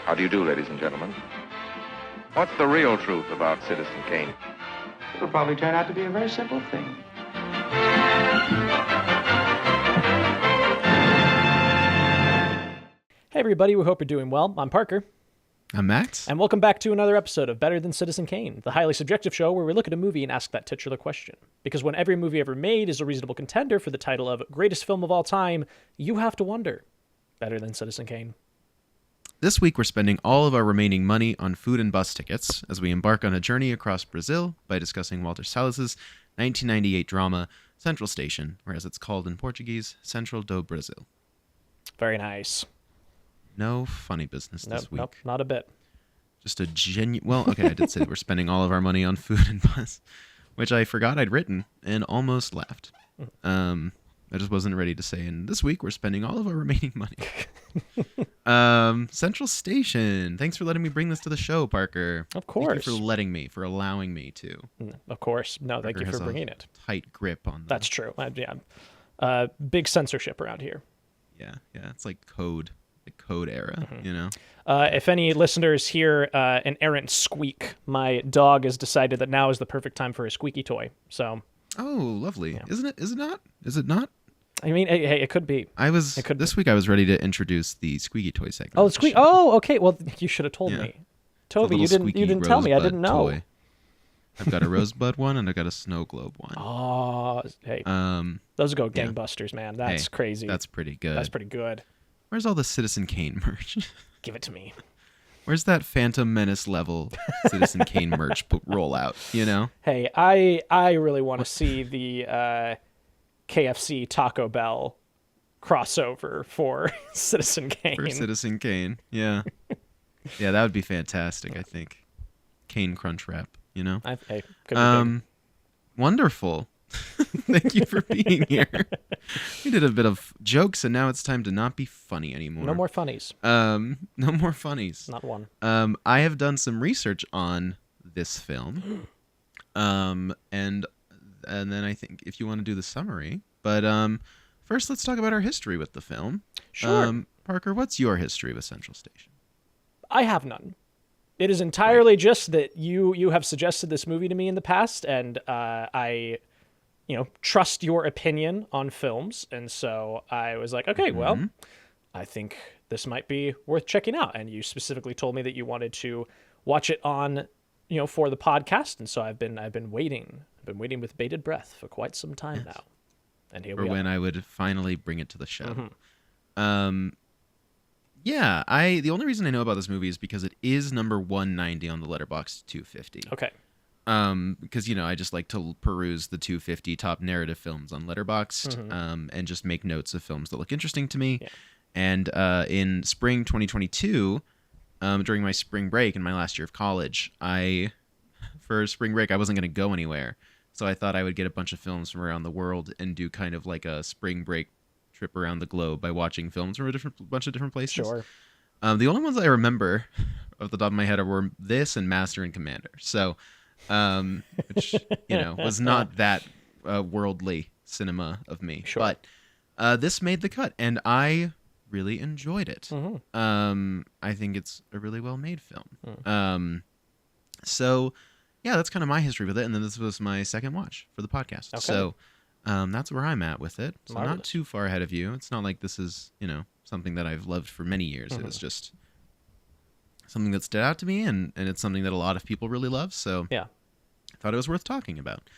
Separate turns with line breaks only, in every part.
How do you do, ladies and gentlemen? What's the real truth about Citizen Kane?
It'll probably turn out to be a very simple thing.
Hey everybody, we hope you're doing well. I'm Parker.
I'm Max.
And welcome back to another episode of Better Than Citizen Kane, the highly subjective show where we look at a movie and ask that titular question. Because when every movie ever made is a reasonable contender for the title of greatest film of all time, you have to wonder, better than Citizen Kane.
This week we're spending all of our remaining money on food and bus tickets as we embark on a journey across Brazil by discussing Walter Salles' 1998 drama, Central Station, or as it's called in Portuguese, Central do Brasil.
Very nice.
No funny business this week.
Nope, not a bit.
Just a genuine... Well, okay, I did say we're spending all of our money on food and bus, which I forgot I'd written and almost left. I just wasn't ready to say, and this week we're spending all of our remaining money. Central Station. Thanks for letting me bring this to the show, Parker.
Of course.
Thank you for allowing me to.
Of course. No, thank
Parker
you for
has
bringing it.
Tight grip on that.
That's true. Big censorship around here.
Yeah. It's like code era, you know?
If any listeners hear an errant squeak, my dog has decided that now is the perfect time for a squeaky toy. So.
Oh, lovely.
Yeah.
Isn't it? Is it not? Is it not?
I mean, hey, it could be.
This week I was ready to introduce the squeaky toy segment.
Oh, squeak! Oh, okay. Well, you should have told me, Toby. You didn't tell me. I didn't know.
Toy. I've got a rosebud one and I've got a snow globe one.
Oh, hey. Those go gangbusters, man. That's crazy.
That's pretty good.
That's pretty good.
Where's all the Citizen Kane merch?
Give it to me.
Where's that Phantom Menace level Citizen Kane merch roll out, you know?
Hey, I really want to see the KFC Taco Bell crossover for Citizen Kane.
For Citizen Kane, yeah. Yeah, that would be fantastic, I think. Kane Crunch Wrap, you know?
Hey, could be big.
Wonderful. Thank you for being here. We did a bit of jokes, and now it's time to not be funny anymore.
No more funnies.
No more funnies.
Not one.
I have done some research on this film, and then I think if you want to do the summary, but first let's talk about our history with the film.
Sure.
Parker, what's your history with Central Station?
I have none. It is entirely just that you have suggested this movie to me in the past, and I trust your opinion on films, and so I was like, okay, well, I think this might be worth checking out. And you specifically told me that you wanted to watch it on, for the podcast, and so I've been waiting. I've been waiting with bated breath for quite some time now, and here we are.
For when I would finally bring it to the show. The only reason I know about this movie is because it is number 190 on the Letterboxd 250.
Okay.
Because I just like to peruse the 250 top narrative films on Letterboxd, and just make notes of films that look interesting to me.
Yeah.
And in spring 2022, during my spring break in my last year of college, for spring break I wasn't going to go anywhere, so I thought I would get a bunch of films from around the world and do kind of like a spring break trip around the globe by watching films from a bunch of different places.
Sure.
The only ones I remember off the top of my head were this and Master and Commander. So. Which was not that worldly cinema of me.
Sure.
But this made the cut, and I really enjoyed it. I think it's a really well-made film. So, yeah, that's kind of my history with it, and then this was my second watch for the podcast.
Okay.
So that's where I'm at with it. So
Marvelous.
not too far ahead of you. It's not like this is, something that I've loved for many years. It was just something that stood out to me, and it's something that a lot of people really love, so
Yeah.
I thought it was worth talking about.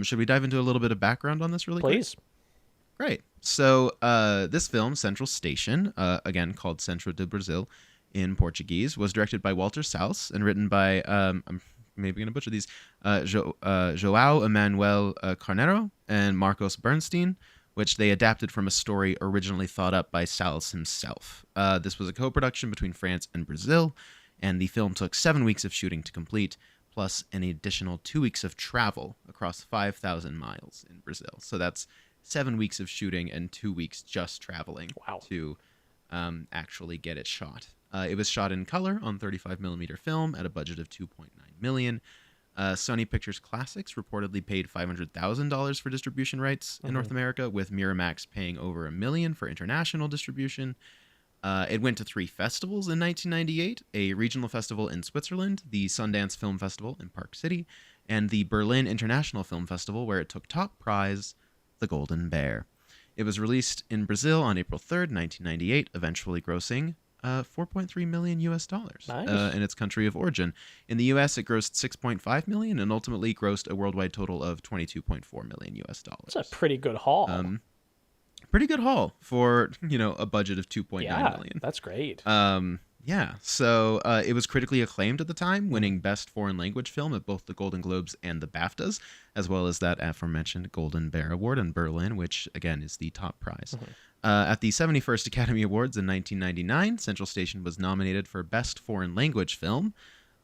Should we dive into a little bit of background on this really quick?
Please.
Great. So this film, Central Station, again called Centro de Brasil in Portuguese, was directed by Walter Salles and written by, I'm maybe going to butcher these, João Emanuel Carneiro and Marcos Bernstein, which they adapted from a story originally thought up by Salles himself. This was a co-production between France and Brazil, and the film took 7 weeks of shooting to complete, plus an additional 2 weeks of travel across 5,000 miles in Brazil. So that's 7 weeks of shooting and 2 weeks just traveling to actually get it shot. It was shot in color on 35mm film at a budget of $2.9 million. Sony Pictures Classics reportedly paid $500,000 for distribution rights in North America, with Miramax paying over $1 million for international distribution. It went to 3 festivals in 1998, a regional festival in Switzerland, the Sundance Film Festival in Park City, and the Berlin International Film Festival, where it took top prize, the Golden Bear. It was released in Brazil on April 3rd, 1998, eventually grossing $4.3 million US
Nice.
in its country of origin. In the US, it grossed $6.5 million and ultimately grossed a worldwide total of $22.4 million US.
That's a pretty good haul.
Pretty good haul for, a budget of $2.9 million.
That's great.
Yeah, so it was critically acclaimed at the time, winning Best Foreign Language Film at both the Golden Globes and the BAFTAs, as well as that aforementioned Golden Bear Award in Berlin, which, again, is the top prize. At the 71st Academy Awards in 1999, Central Station was nominated for Best Foreign Language Film,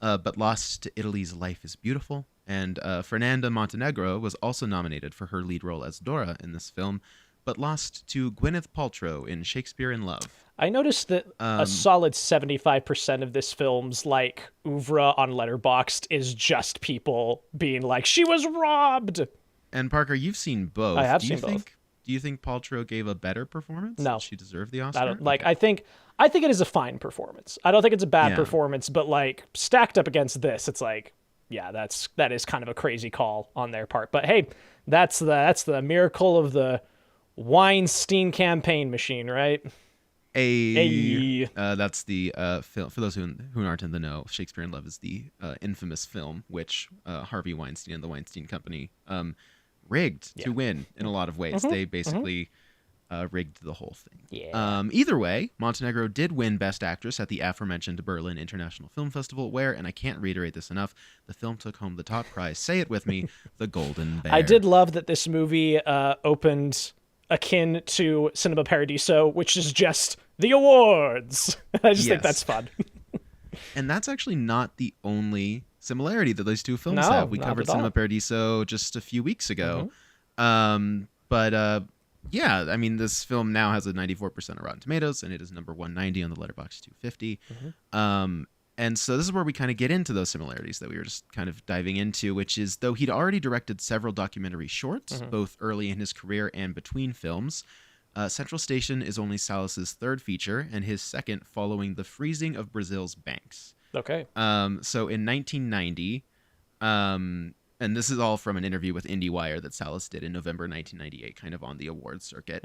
but lost to Italy's Life is Beautiful. And Fernanda Montenegro was also nominated for her lead role as Dora in this film, but lost to Gwyneth Paltrow in Shakespeare in Love.
I noticed that a solid 75% of this film's oeuvre on Letterboxd is just people being like, she was robbed.
And Parker, you've seen both.
I have seen both.
Do you think Paltrow gave a better performance?
No.
Did she deserve the Oscar?
I don't I think it is a fine performance. I don't think it's a bad performance, but stacked up against this, it's that is kind of a crazy call on their part. But hey, that's the miracle of the Weinstein campaign machine, right?
That's the film. For those who aren't in the know, Shakespeare in Love is the infamous film which Harvey Weinstein and the Weinstein Company rigged to win in a lot of ways. They basically rigged the whole thing.
Yeah.
Either way, Montenegro did win Best Actress at the aforementioned Berlin International Film Festival, where, and I can't reiterate this enough, the film took home the top prize. Say it with me, the Golden Bear.
I did love that this movie opened akin to Cinema Paradiso, which is just the awards. I just think that's fun.
And that's actually not the only similarity that those two films
No,
have. We
not
covered
at all.
Cinema Paradiso just a few weeks ago. Yeah, I mean, this film now has a 94% of Rotten Tomatoes, and it is number 190 on the Letterboxd 250. And so this is where we kind of get into those similarities that we were just kind of diving into, which is, though he'd already directed several documentary shorts, both early in his career and between films, Central Station is only Salles' third feature and his second following the freezing of Brazil's banks.
Okay.
So in 1990, and this is all from an interview with IndieWire that Salles did in November 1998, kind of on the awards circuit.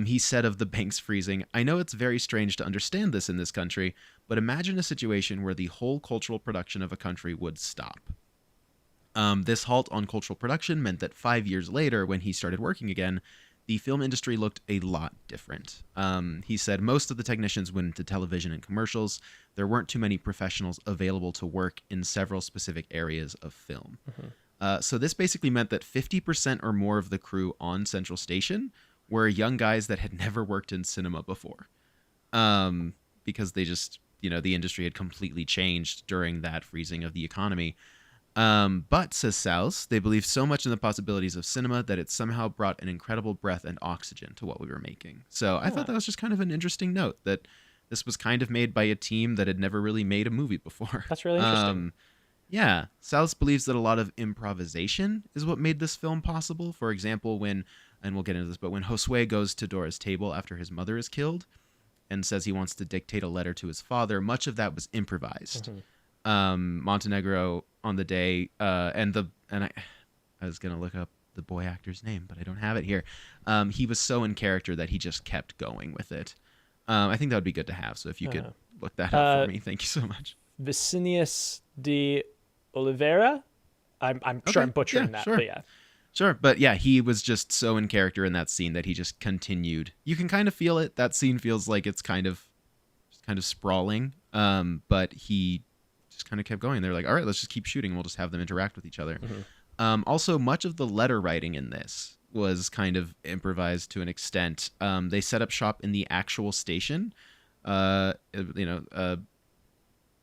He said of the banks freezing, "I know it's very strange to understand this in this country, but imagine a situation where the whole cultural production of a country would stop." This halt on cultural production meant that 5 years later, when he started working again, the film industry looked a lot different. He said most of the technicians went into television and commercials. There weren't too many professionals available to work in several specific areas of film. So this basically meant that 50% or more of the crew on Central Station were young guys that had never worked in cinema before. Because they just, the industry had completely changed during that freezing of the economy. But, says Salles, they believed so much in the possibilities of cinema that it somehow brought an incredible breath and oxygen to what we were making. So I thought that was just kind of an interesting note, that this was kind of made by a team that had never really made a movie before.
That's really interesting.
Yeah, Salles believes that a lot of improvisation is what made this film possible. For example, and we'll get into this, but when Josué goes to Dora's table after his mother is killed and says he wants to dictate a letter to his father, much of that was improvised. Montenegro on the day, I was gonna look up the boy actor's name, but I don't have it here. He was so in character that he just kept going with it. I think that would be good to have. So if you could look that up for me, thank you so much.
Vicinius de Oliveira. I'm sure I'm butchering that,
sure.
but yeah.
Sure, but yeah, he was just so in character in that scene that he just continued. You can kind of feel it. That scene feels like it's kind of sprawling, but he just kind of kept going. They're like, all right, let's just keep shooting. We'll just have them interact with each other. Also, much of the letter writing in this was kind of improvised to an extent. They set up shop in the actual station,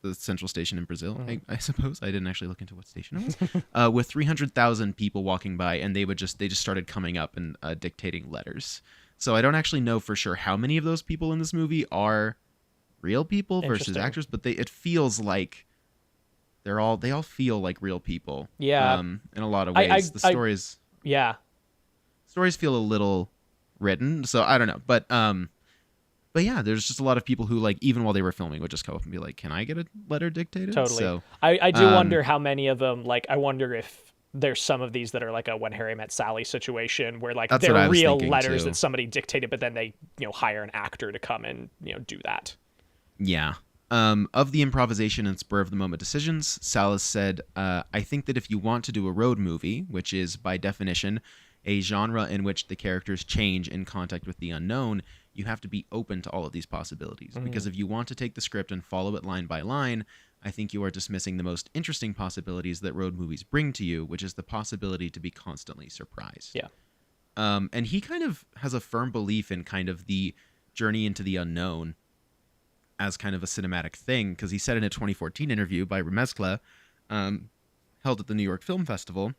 the Central Station in Brazil, I suppose. I didn't actually look into what station it was. With 300,000 people walking by, and they just started coming up and dictating letters. So I don't actually know for sure how many of those people in this movie are real people versus actors, but it feels like they all feel like real people.
Yeah.
In a lot of ways, stories feel a little written. So I don't know, but But yeah, there's just a lot of people who, like, even while they were filming, would just come up and be like, "Can I get a letter dictated?"
Totally.
So,
I do wonder how many of them, like, I wonder if there's some of these that are like a When Harry Met Sally situation where, like,
That's what I
they're
was
real
thinking,
letters
too.
that somebody dictated, but then they, hire an actor to come and, do that.
yeah. Of the improvisation and spur of the moment decisions, Salles said, "I think that if you want to do a road movie, which is by definition a genre in which the characters change in contact with the unknown, you have to be open to all of these possibilities. Because if you want to take the script and follow it line by line, I think you are dismissing the most interesting possibilities that road movies bring to you, which is the possibility to be constantly surprised."
Yeah.
And he kind of has a firm belief in kind of the journey into the unknown as kind of a cinematic thing, because he said in a 2014 interview by Remezcla, held at the New York Film Festival,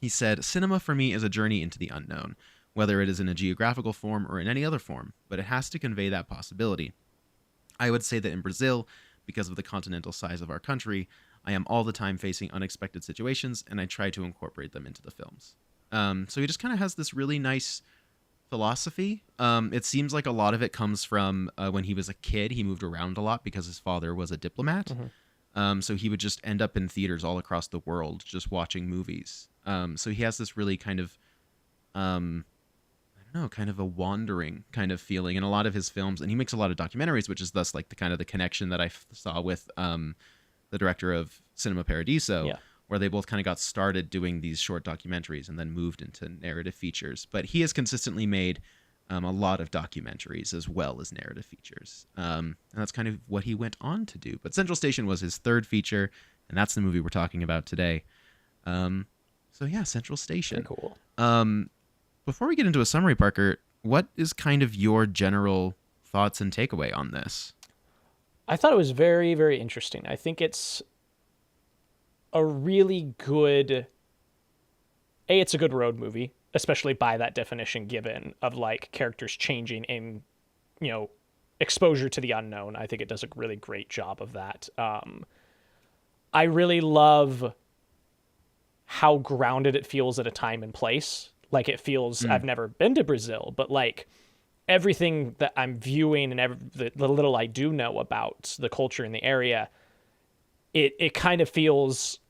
he said, "Cinema for me is a journey into the unknown, whether it is in a geographical form or in any other form, but it has to convey that possibility. I would say that in Brazil, because of the continental size of our country, I am all the time facing unexpected situations, and I try to incorporate them into the films." So he just kind of has this really nice philosophy. It seems like a lot of it comes from when he was a kid. He moved around a lot because his father was a diplomat. So he would just end up in theaters all across the world just watching movies. So he has this really kind of, I don't know, kind of a wandering kind of feeling in a lot of his films. And he makes a lot of documentaries, which is thus like the kind of the connection that I saw with the director of Cinema Paradiso, where they both kind of got started doing these short documentaries and then moved into narrative features. But he has consistently made a lot of documentaries as well as narrative features. And that's kind of what he went on to do. But Central Station was his third feature, and that's the movie we're talking about today. So yeah, Central Station.
Very cool.
Before we get into a summary, Parker, what is kind of your general thoughts and takeaway on this?
I thought it was very, very interesting. I think it's a really good... it's a good road movie, especially by that definition given of, like, characters changing in, exposure to the unknown. I think it does a really great job of that. I really love how grounded it feels at a time and place. Like, it feels, I've never been to Brazil, but, like, everything that I'm viewing and the little I do know about the culture in the area, it kind of feels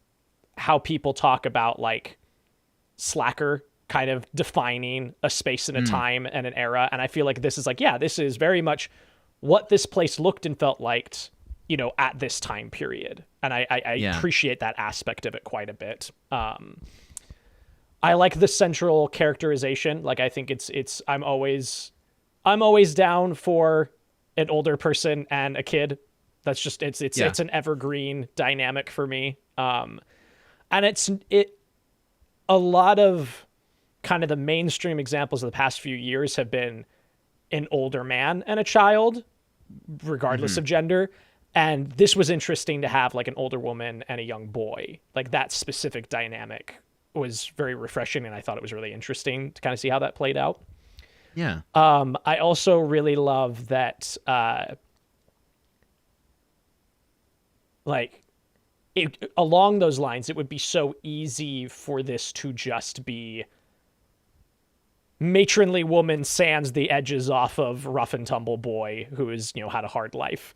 how people talk about, like, slacker kind of defining a space and a time and an era. And I feel like this is like, this is very much what this place looked and felt like, at this time period. And I appreciate that aspect of it quite a bit. I like the central characterization. Like, I think I'm always down for an older person and a kid. That's just, it's an evergreen dynamic for me. And a lot of kind of the mainstream examples of the past few years have been an older man and a child, regardless of gender. And this was interesting to have, like, an older woman and a young boy. Like, that specific dynamic was very refreshing, and I thought it was really interesting to kind of see how that played out.
Yeah.
I also really love that, along those lines, it would be so easy for this to just be matronly woman sands the edges off of rough and tumble boy who has, had a hard life.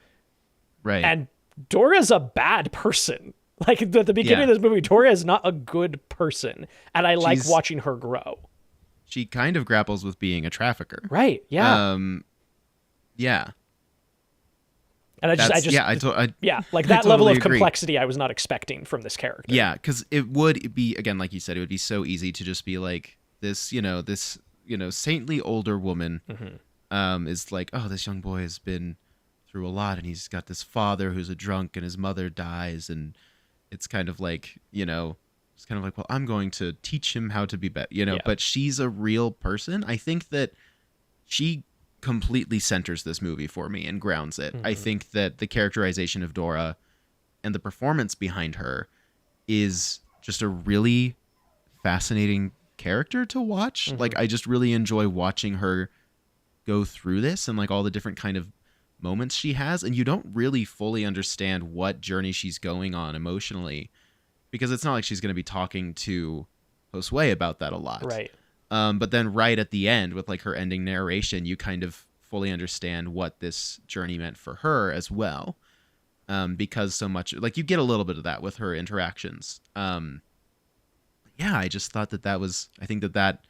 Right.
And Dora's a bad person. Like, at the beginning of this movie, Dora is not a good person. And I like watching her grow.
She kind of grapples with being a trafficker.
Right. Yeah.
Yeah.
And like that level of complexity I was not expecting from this character.
Yeah, because it would be, again, like you said, it would be so easy to just be like this, saintly older woman is like, oh, this young boy has been through a lot, and he's got this father who's a drunk, and his mother dies, and it's kind of like, it's kind of like, well, I'm going to teach him how to be better, but she's a real person. I think that she completely centers this movie for me and grounds it. I think that the characterization of Dora and the performance behind her is just a really fascinating character to watch. Like, I just really enjoy watching her go through this and, like, all the different kind of moments she has, and you don't really fully understand what journey she's going on emotionally, because it's not like she's going to be talking to Josué about that a lot.
Right.
But then right at the end with, like, her ending narration, you kind of fully understand what this journey meant for her as well. Because so much, like, you get a little bit of that with her interactions. Yeah, I just thought I think that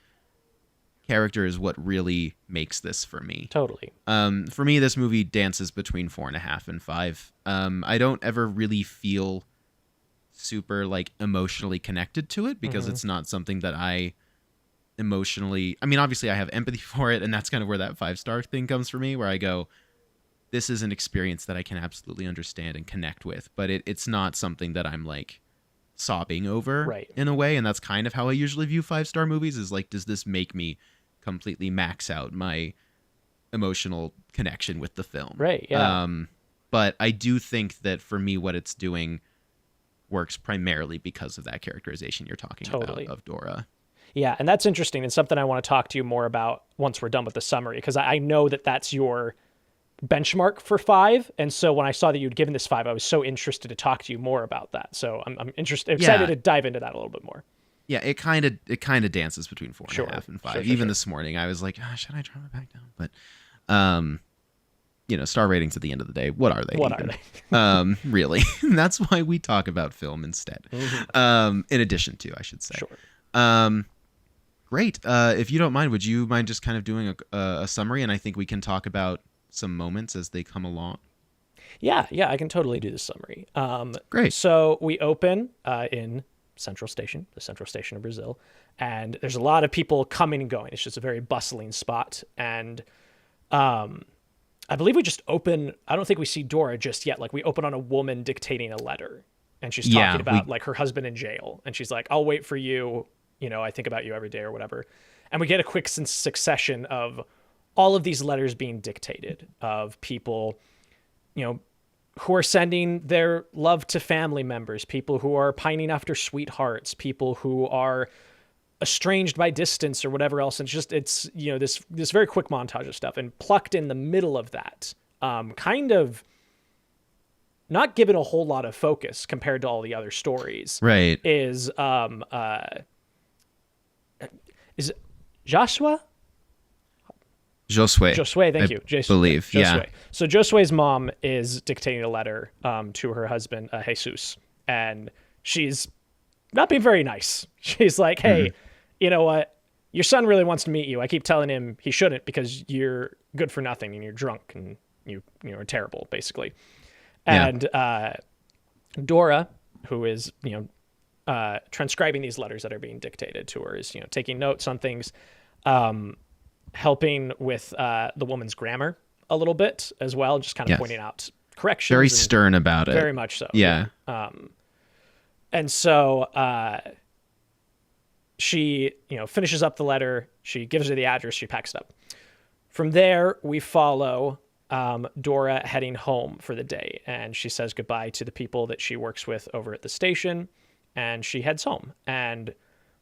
character is what really makes this for me.
Totally.
For me, this movie dances between 4.5 and 5. I don't ever really feel super, like, emotionally connected to it because it's not something that I emotionally, I mean, obviously I have empathy for it, and that's kind of where that 5-star thing comes for me, where I go, this is an experience that I can absolutely understand and connect with, but it's not something that I'm, like, sobbing over in a way. And that's kind of how I usually view 5-star movies, is like, does this make me completely max out my emotional connection with the film?
Right. Yeah.
But I do think that for me, what it's doing works primarily because of that characterization you're talking about of Dora.
Yeah. And that's interesting, and something I want to talk to you more about once we're done with the summary, because I know that that's your benchmark for 5, and so when I saw that you'd given this 5, I was so interested to talk to you more about that. So I'm excited to dive into that a little bit more.
Yeah, it kind of dances between 4.5 and 5. Even this morning, I was like, should I drop it back down? But star ratings at the end of the day, what are they?
What are they?
Really? That's why we talk about film instead. In addition to, I should say.
Sure.
Great. If you don't mind, would you mind just kind of doing a summary, and I think we can talk about some moments as they come along?
Yeah, I can totally do the summary.
Great.
So we open in Central Station, the Central Station of Brazil, and there's a lot of people coming and going. It's just a very bustling spot, and I believe we just open. I don't think we see Dora just yet. Like, we open on a woman dictating a letter, and she's talking about like her husband in jail, and she's like, "I'll wait for you. I think about you every day," or whatever. And we get a quick succession of all of these letters being dictated, of people, who are sending their love to family members, people who are pining after sweethearts, people who are estranged by distance or whatever else. And it's this very quick montage of stuff, and plucked in the middle of that, kind of not given a whole lot of focus compared to all the other stories.
Right.
Is Josué? Josué, thank you.
Believe,
Josué.
yeah.
So Josué's mom is dictating a letter to her husband, Jesus, and she's not being very nice. She's like, "Hey, you know what? Your son really wants to meet you. I keep telling him he shouldn't because you're good for nothing and you're drunk and you are terrible, basically." And Dora, who is transcribing these letters that are being dictated to her, is taking notes on things. Helping with the woman's grammar a little bit as well, just kind of pointing out corrections.
Very stern about it.
Very much so.
Yeah.
And so she, finishes up the letter. She gives her the address. She packs it up. From there, we follow Dora heading home for the day, and she says goodbye to the people that she works with over at the station, and she heads home. And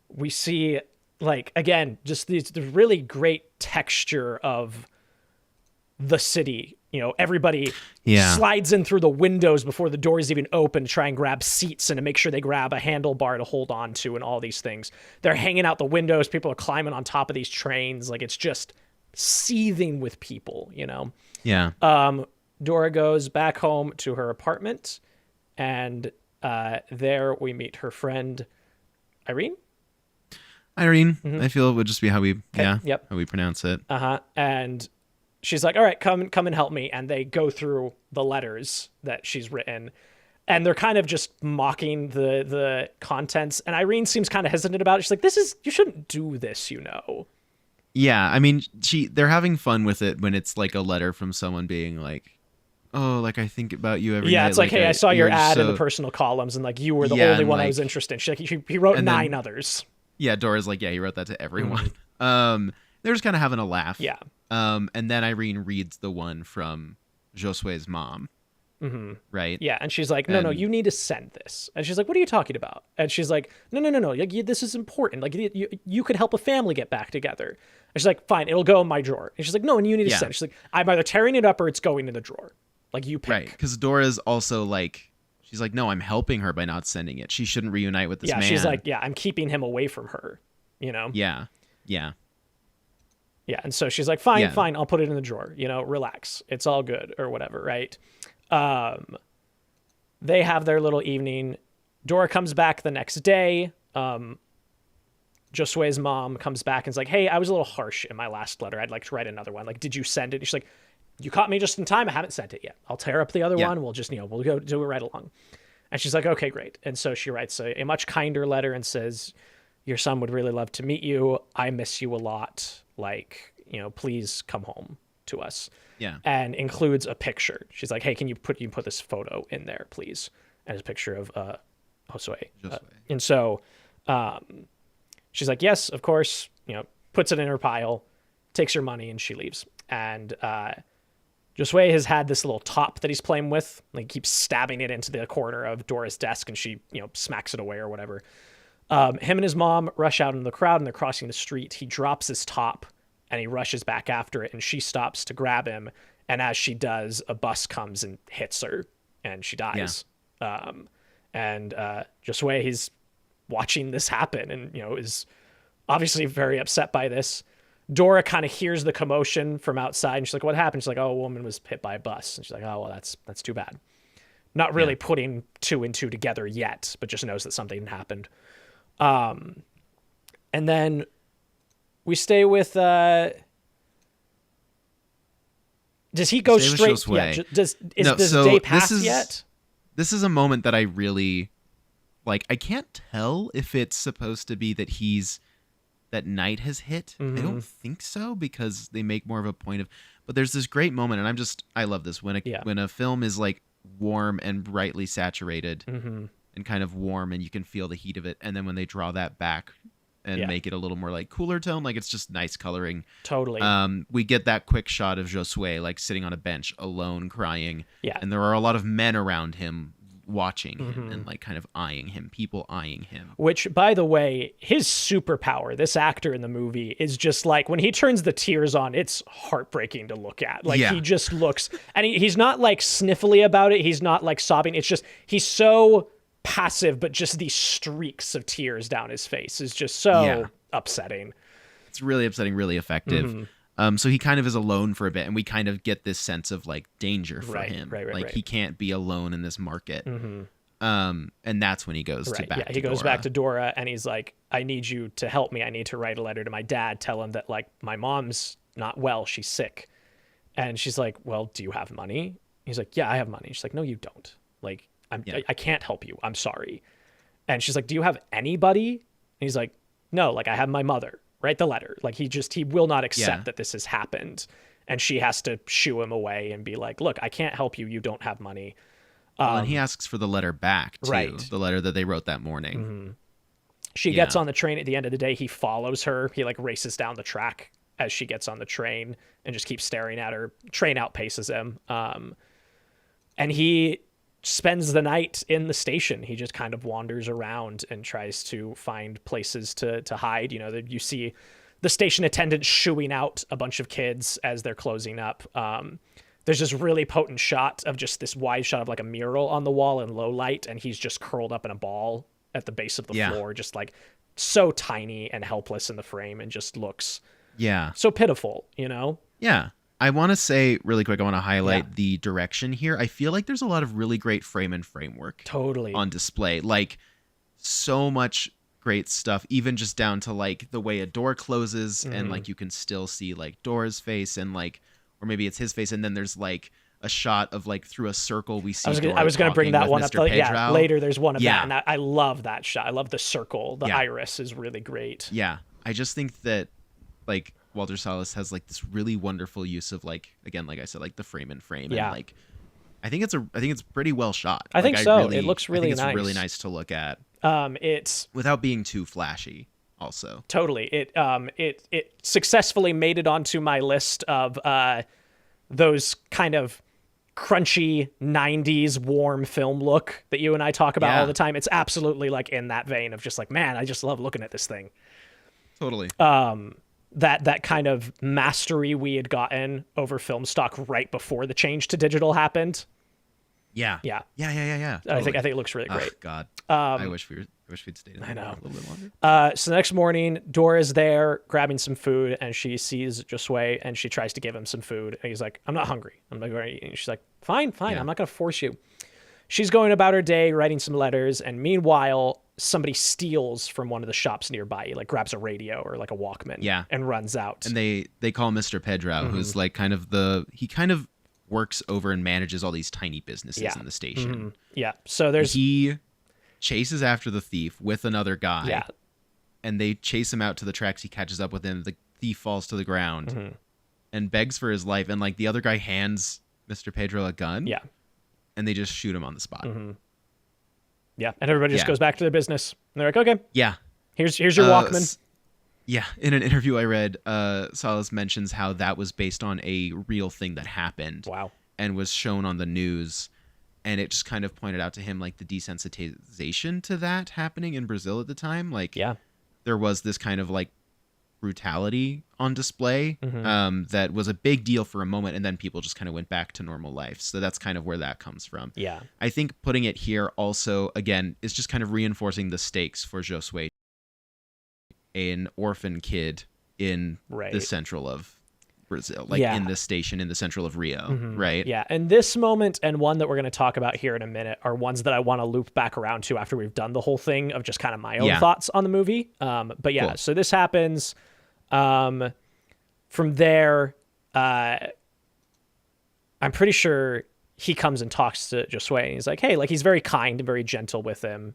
we see, like, again, just the really great texture of the city. Everybody slides in through the windows before the doors even open to try and grab seats and to make sure they grab a handlebar to hold on to and all these things. They're hanging out the windows. People are climbing on top of these trains. Like, it's just seething with people,
Yeah.
Dora goes back home to her apartment, and there we meet her friend, Irene.
I feel it would just be how we how we pronounce it.
And she's like, "All right, come and help me." And they go through the letters that she's written, and they're kind of just mocking the contents. And Irene seems kind of hesitant about it. She's like, you shouldn't do this,
Yeah, I mean, they're having fun with it when it's like a letter from someone being like, "Oh, like, I think about you every night."
Yeah, it's like, "Hey, I saw your ad in the personal columns, and like, you were the only one I was interested in." She's like, he wrote 9 others.
Yeah, Dora's like, "Yeah, he wrote that to everyone." They're just kind of having a laugh.
Yeah.
And then Irene reads the one from Josué's mom. Right?
Yeah, and she's like, no, you need to send this. And she's like, "What are you talking about?" And she's like, no, like, this is important. Like, you could help a family get back together. And she's like, "Fine, it'll go in my drawer." And she's like, "No, and you need to send it." She's like, "I'm either tearing it up or it's going in the drawer. Like, you pick."
Right, because Dora's also like, she's like, "No, I'm helping her by not sending it. She shouldn't reunite with this man."
Yeah, she's like, "Yeah, I'm keeping him away from her,"
Yeah.
Yeah. And so she's like, fine,
Yeah.
fine. I'll put it in the drawer, relax. It's all good or whatever. Right. They have their little evening. Dora comes back the next day. Josué's mom comes back and is like, hey, I was a little harsh in my last letter. I'd like to write another one. Like, did you send it? And she's like, you caught me just in time. I haven't sent it yet. I'll tear up the other one. We'll just, we'll go do it right along. And she's like, okay, great. And so she writes a much kinder letter and says, your son would really love to meet you. I miss you a lot. Like, please come home to us.
Yeah.
And includes a picture. She's like, hey, can you put this photo in there, please? And it's a picture of Josué. And so she's like, yes, of course, puts it in her pile, takes her money, and she leaves. And Josué has had this little top that he's playing with, like keeps stabbing it into the corner of Dora's desk, and she, smacks it away or whatever. Him and his mom rush out into the crowd, and they're crossing the street. He drops his top, and he rushes back after it, and she stops to grab him. And as she does, a bus comes and hits her, and she dies. Yeah. And Josué, he's watching this happen and, is obviously very upset by this. Dora kind of hears the commotion from outside, and she's like, what happened? She's like, oh, a woman was hit by a bus. And she's like, oh, well, that's too bad. Not really putting two and two together yet, but just knows that something happened. And then we stay with, does he go straight? Yeah, does day pass yet?
This is a moment that I really like. I can't tell if it's supposed to be that night has hit. I don't think so, because they make more of a point of, but there's this great moment, and I love this when a film is like warm and brightly saturated and kind of warm, and you can feel the heat of it, and then when they draw that back and make it a little more like cooler tone, like it's just nice coloring.
Totally.
We get that quick shot of Josué like sitting on a bench alone crying.
Yeah.
And there are a lot of men around him watching him and like kind of eyeing him, people eyeing him.
Which, by the way, his superpower, this actor in the movie, is just like when he turns the tears on, it's heartbreaking to look at. Like he just looks, and he's not like sniffly about it. He's not like sobbing. It's just, he's so passive, but just these streaks of tears down his face is just so upsetting.
It's really upsetting, really effective. So he kind of is alone for a bit, and we kind of get this sense of like danger for him. Right. He can't be alone in this market. And that's when he goes to back.
He goes back to Dora, and he's like, I need you to help me. I need to write a letter to my dad, tell him that like my mom's not well, she's sick. And she's like, well, do you have money? He's like, yeah, I have money. She's like, no, you don't. Like, I can't help you. I'm sorry. And she's like, do you have anybody? And he's like, no, like I have my mother. Write the letter. Like he will not accept that this has happened. And she has to shoo him away and be like, look, I can't help you. You don't have money.
And he asks for the letter back too.
Right.
The letter that they wrote that morning.
She gets on the train at the end of the day. He follows her. He like races down the track as she gets on the train and just keeps staring at her. Train outpaces him. And he spends the night in the station. He just kind of wanders around and tries to find places to hide. You see the station attendant shooing out a bunch of kids as they're closing up. There's this really potent shot of just this wide shot of like a mural on the wall in low light, and he's just curled up in a ball at the base of the floor, just like so tiny and helpless in the frame, and just looks so pitiful,
Yeah. I want to say really quick, I want to highlight the direction here. I feel like there's a lot of really great frame and framework on display. Like so much great stuff, even just down to like the way a door closes and like you can still see like Dora's face and like, or maybe it's his face. And then there's like a shot of like through a circle we see
I was going to bring that one up.
Pedro.
Later there's one of that. And I love that shot. I love the circle. The iris is really great. Yeah.
I just think that like Walter Salles has like this really wonderful use of like, again, like I said, like the frame and frame. And like, I think it's pretty well shot.
I think so. It looks really nice.
It's really nice to look at.
It's
without being too flashy also.
Totally. It successfully made it onto my list of those kind of crunchy 90s warm film look that you and I talk about all the time. It's absolutely like in that vein of just like, man, I just love looking at this thing.
Totally.
That kind of mastery we had gotten over film stock right before the change to digital happened.
Yeah.
Totally.
I
think it looks really great.
God. I wish we'd stayed in there a little bit longer.
So the next morning, Dora's there grabbing some food, and she sees Josué, and she tries to give him some food. And he's like, I'm not hungry. I'm not going to eat. And she's like, fine. I'm not going to force you. She's going about her day, writing some letters. And meanwhile, somebody steals from one of the shops nearby. He like grabs a radio or like a Walkman and runs out.
And they call Mr. Pedro, who's like kind of he kind of works over and manages all these tiny businesses in the station.
Yeah. So
he chases after the thief with another guy. Yeah. And they chase him out to the tracks. He catches up with him. The thief falls to the ground and begs for his life. And like the other guy hands Mr. Pedro a gun. Yeah. And they just shoot him on the spot.
Yeah. And everybody just goes back to their business. And they're like, okay.
Yeah.
Here's your Walkman.
Yeah. In an interview I read, Salles mentions how that was based on a real thing that happened.
Wow.
And was shown on the news. And it just kind of pointed out to him like the desensitization to that happening in Brazil at the time. Like, there was this kind of like brutality on display that was a big deal for a moment, and then people just kind of went back to normal life. So that's kind of where that comes from. Yeah. I think putting it here also, again, is just kind of reinforcing the stakes for Josué, an orphan kid in the central of Brazil, like in this station in the central of Rio, right?
Yeah, and this moment and one that we're going to talk about here in a minute are ones that I want to loop back around to after we've done the whole thing of just kind of my own thoughts on the movie. But yeah, so this happens. From there, I'm pretty sure he comes and talks to Josué, and he's like, hey, like he's very kind and very gentle with him.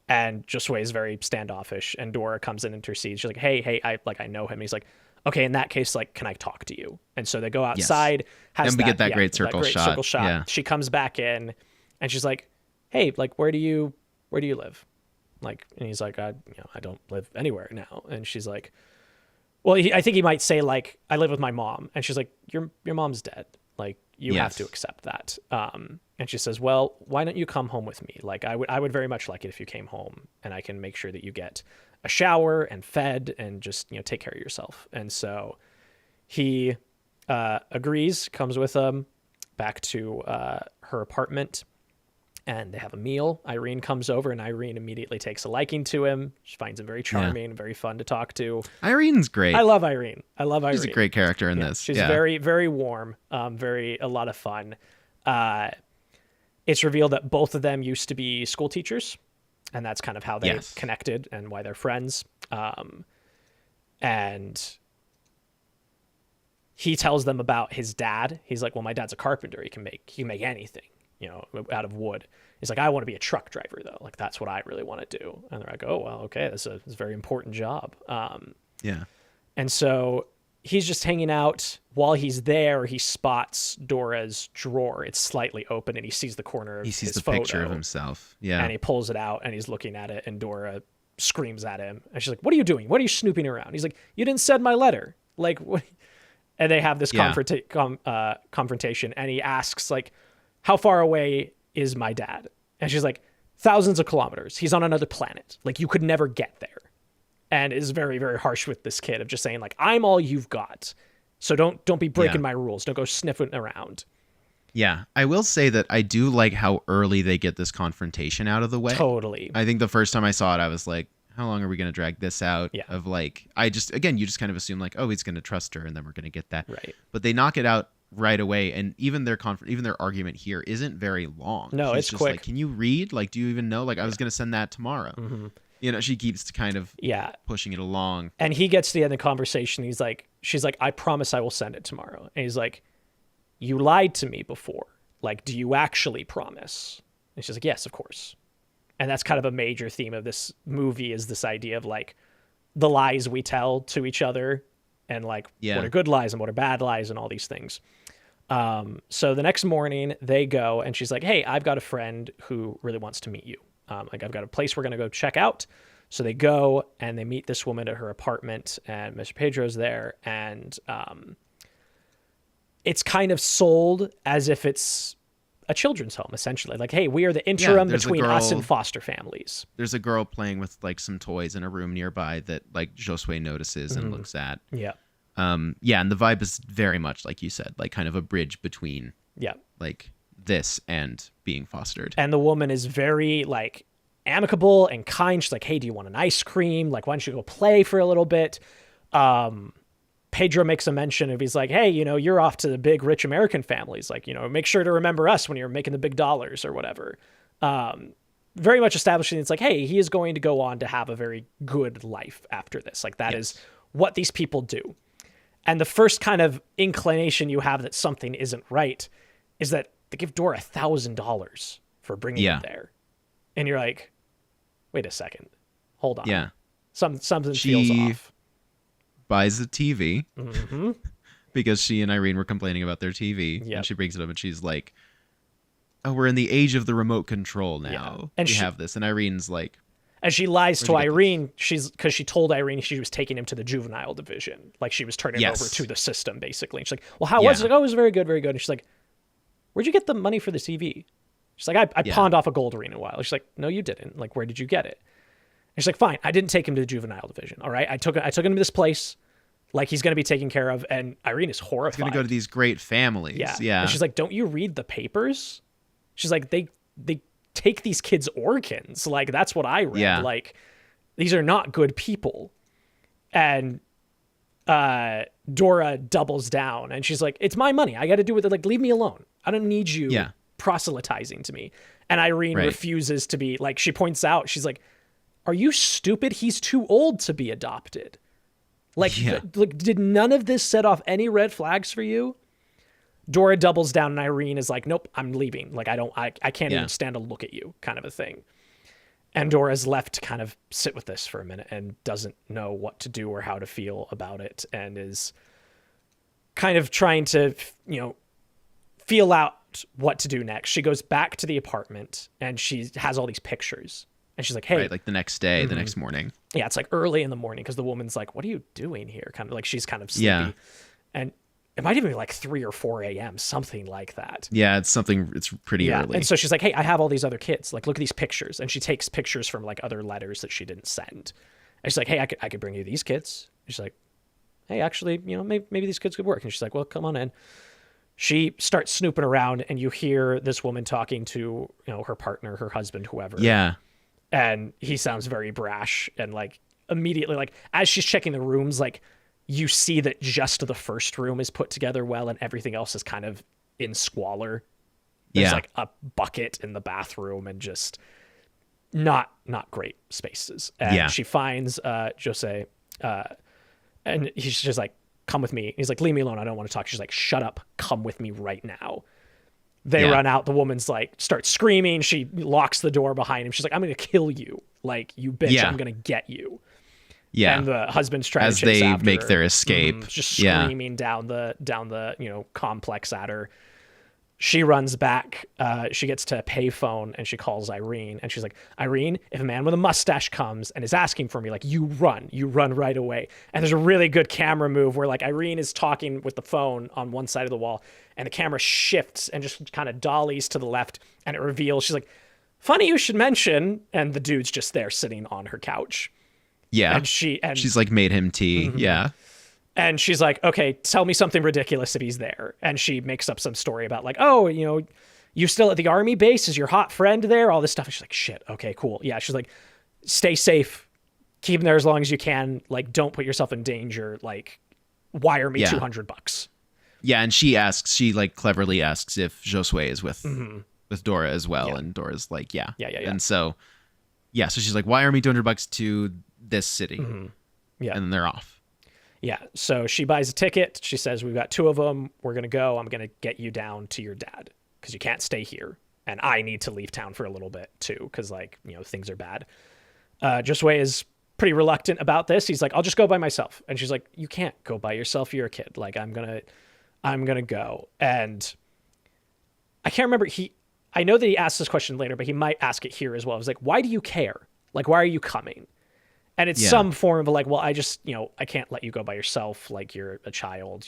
And Josué is very standoffish, and Dora comes and intercedes. She's like, hey, I know him. He's like, okay, in that case, like, can I talk to you? And so they go outside.
And we get that great circle shot. Yeah.
She comes back in, and she's like, hey, like, where do you live? Like, and he's like, I don't live anywhere now. And she's like, well, I think he might say like, I live with my mom. And she's like, your mom's dead. Like, you have to accept that. And she says, well, why don't you come home with me? Like, I would very much like it if you came home, and I can make sure that you get a shower and fed and just, take care of yourself. And so he agrees, comes with them back to her apartment, and they have a meal. Irene comes over, and Irene immediately takes a liking to him. She finds him very charming, very fun to talk to.
Irene's great.
I love Irene. She's
a great character in this.
She's very, very warm, a lot of fun. It's revealed that both of them used to be school teachers, and that's kind of how they connected and why they're friends. And he tells them about his dad. He's like, well, my dad's a carpenter. He can make anything, out of wood. He's like, I want to be a truck driver though. Like, that's what I really want to do. And they're like, oh, well, okay. That's a very important job. And so he's just hanging out. While he's there, he spots Dora's drawer. It's slightly open, and he sees the corner of his photo. He sees the
picture of himself. Yeah.
And he pulls it out, and he's looking at it, and Dora screams at him. And she's like, what are you doing? What are you snooping around? He's like, you didn't send my letter. Like, what? And they have this confrontation, and he asks, like, how far away is my dad? And she's like, thousands of kilometers. He's on another planet. Like, you could never get there. And is very, very harsh with this kid of just saying, like, I'm all you've got. So don't be breaking my rules. Don't go sniffing around.
Yeah. I will say that I do like how early they get this confrontation out of the way.
Totally.
I think the first time I saw it, I was like, how long are we going to drag this out? Yeah. Of like, you just kind of assume like, oh, he's going to trust her, and then we're going to get that.
Right.
But they knock it out right away, and even their argument here isn't very long.
No, it's
just
quick.
Like, can you read? Like, do you even know? Like, I was going to send that tomorrow. Mm-hmm. She keeps kind of pushing it along.
And he gets to the end of the conversation. She's like, I promise I will send it tomorrow. And he's like, you lied to me before. Like, do you actually promise? And she's like, yes, of course. And that's kind of a major theme of this movie, is this idea of like the lies we tell to each other, and like what are good lies and what are bad lies and all these things. So the next morning they go, and she's like, hey, I've got a friend who really wants to meet you. Like, I've got a place we're going to go check out. So they go, and they meet this woman at her apartment, and Mr. Pedro's there. And it's kind of sold as if it's a children's home, essentially. Like, hey, we are the interim between us and foster families.
There's a girl playing with like some toys in a room nearby that like Josué notices and looks at.
Yeah.
And the vibe is very much like you said, like kind of a bridge between like this and being fostered.
And the woman is very like amicable and kind. She's like, hey, do you want an ice cream? Like, why don't you go play for a little bit? Pedro makes a mention of, he's like, hey, you're off to the big rich American families. Like, make sure to remember us when you're making the big dollars or whatever. Very much establishing it's like, hey, he is going to go on to have a very good life after this. Like, that is what these people do. And the first kind of inclination you have that something isn't right is that they give Dora $1,000 for bringing him there. And you're like, wait a second. Hold on.
Yeah.
Something feels off.
Buys a TV because she and Irene were complaining about their TV. Yep. And she brings it up and she's like, oh, we're in the age of the remote control now. Yeah. And we have this. And Irene's like...
And she lies to Irene because she told Irene she was taking him to the juvenile division. Like, she was turning over to the system, basically. And she's like, well, how was it? Like, oh, it was very good, very good. And she's like, where'd you get the money for the TV? She's like, I pawned off a gold ring in a while. She's like, no, you didn't. Like, where did you get it? And she's like, fine, I didn't take him to the juvenile division. All right, I took him to this place, like, he's going to be taken care of. And Irene is horrified. He's
going to go to these great families. Yeah.
And she's like, don't you read the papers? She's like, they take these kids' organs. Like, that's what I read. Yeah. Like, these are not good people. And Dora doubles down and she's like, it's my money. I got to do with it. Like, leave me alone. I don't need you proselytizing to me. And Irene refuses to be, like, she points out, she's like, are you stupid? He's too old to be adopted. Like, did none of this set off any red flags for you? Dora doubles down and Irene is like, nope, I'm leaving. Like, I can't even stand to look at you, kind of a thing. And Dora's left to kind of sit with this for a minute and doesn't know what to do or how to feel about it, and is kind of trying to, feel out what to do next. She goes back to the apartment and she has all these pictures. And she's like, hey.
Right, like the next day, the next morning.
Yeah, it's like early in the morning because the woman's like, what are you doing here? Kind of like she's kind of sleepy.
Yeah.
And it might even be like 3 or 4 a.m., something like that.
Yeah, it's pretty early.
And so she's like, hey, I have all these other kids. Like, look at these pictures. And she takes pictures from like other letters that she didn't send. And she's like, hey, I could bring you these kids. And she's like, hey, actually, maybe these kids could work. And she's like, well, come on in. She starts snooping around and you hear this woman talking to, her partner, her husband, whoever.
Yeah.
And he sounds very brash and like immediately, like as she's checking the rooms, like you see that just the first room is put together well and everything else is kind of in squalor. There's like a bucket in the bathroom and just not great spaces. And she finds Josué and he's just like, come with me. He's like, leave me alone. I don't want to talk. She's like, shut up. Come with me right now. They run out. The woman's like, starts screaming. She locks the door behind him. She's like, I'm going to kill you. Like, you bitch, I'm going to get you. Yeah. And the husband's trying to chase after her.
Make their escape.
Just screaming down the complex at her. She runs back. She gets to a payphone and she calls Irene. And she's like, Irene, if a man with a mustache comes and is asking for me, like, you run right away. And there's a really good camera move where like Irene is talking with the phone on one side of the wall and the camera shifts and just kind of dollies to the left and it reveals, she's like, funny you should mention. And the dude's just there sitting on her couch.
Yeah.
And
she's like made him tea. Mm-hmm. Yeah.
And she's like, okay, tell me something ridiculous if he's there. And she makes up some story about like, oh, you still at the army base? Is your hot friend there? All this stuff. And she's like, shit. Okay, cool. Yeah. She's like, stay safe. Keep him there as long as you can. Like, don't put yourself in danger. Like, wire me $200.
Yeah. And she like cleverly asks if Josué is with Dora as well. Yeah. And Dora's like, yeah. And so she's like, wire me $200 to this city. Mm-hmm. Yeah. And then they're off.
Yeah, so she buys a ticket. She says, we've got 2 of them. We're going to go. I'm going to get you down to your dad because you can't stay here. And I need to leave town for a little bit too because, like, things are bad. Josué is pretty reluctant about this. He's like, I'll just go by myself. And she's like, you can't go by yourself. You're a kid. Like, I'm going to go. And I can't remember. I know that he asked this question later, but he might ask it here as well. I was like, why do you care? Like, why are you coming? And it's some form of like, well, I just, I can't let you go by yourself. Like, you're a child,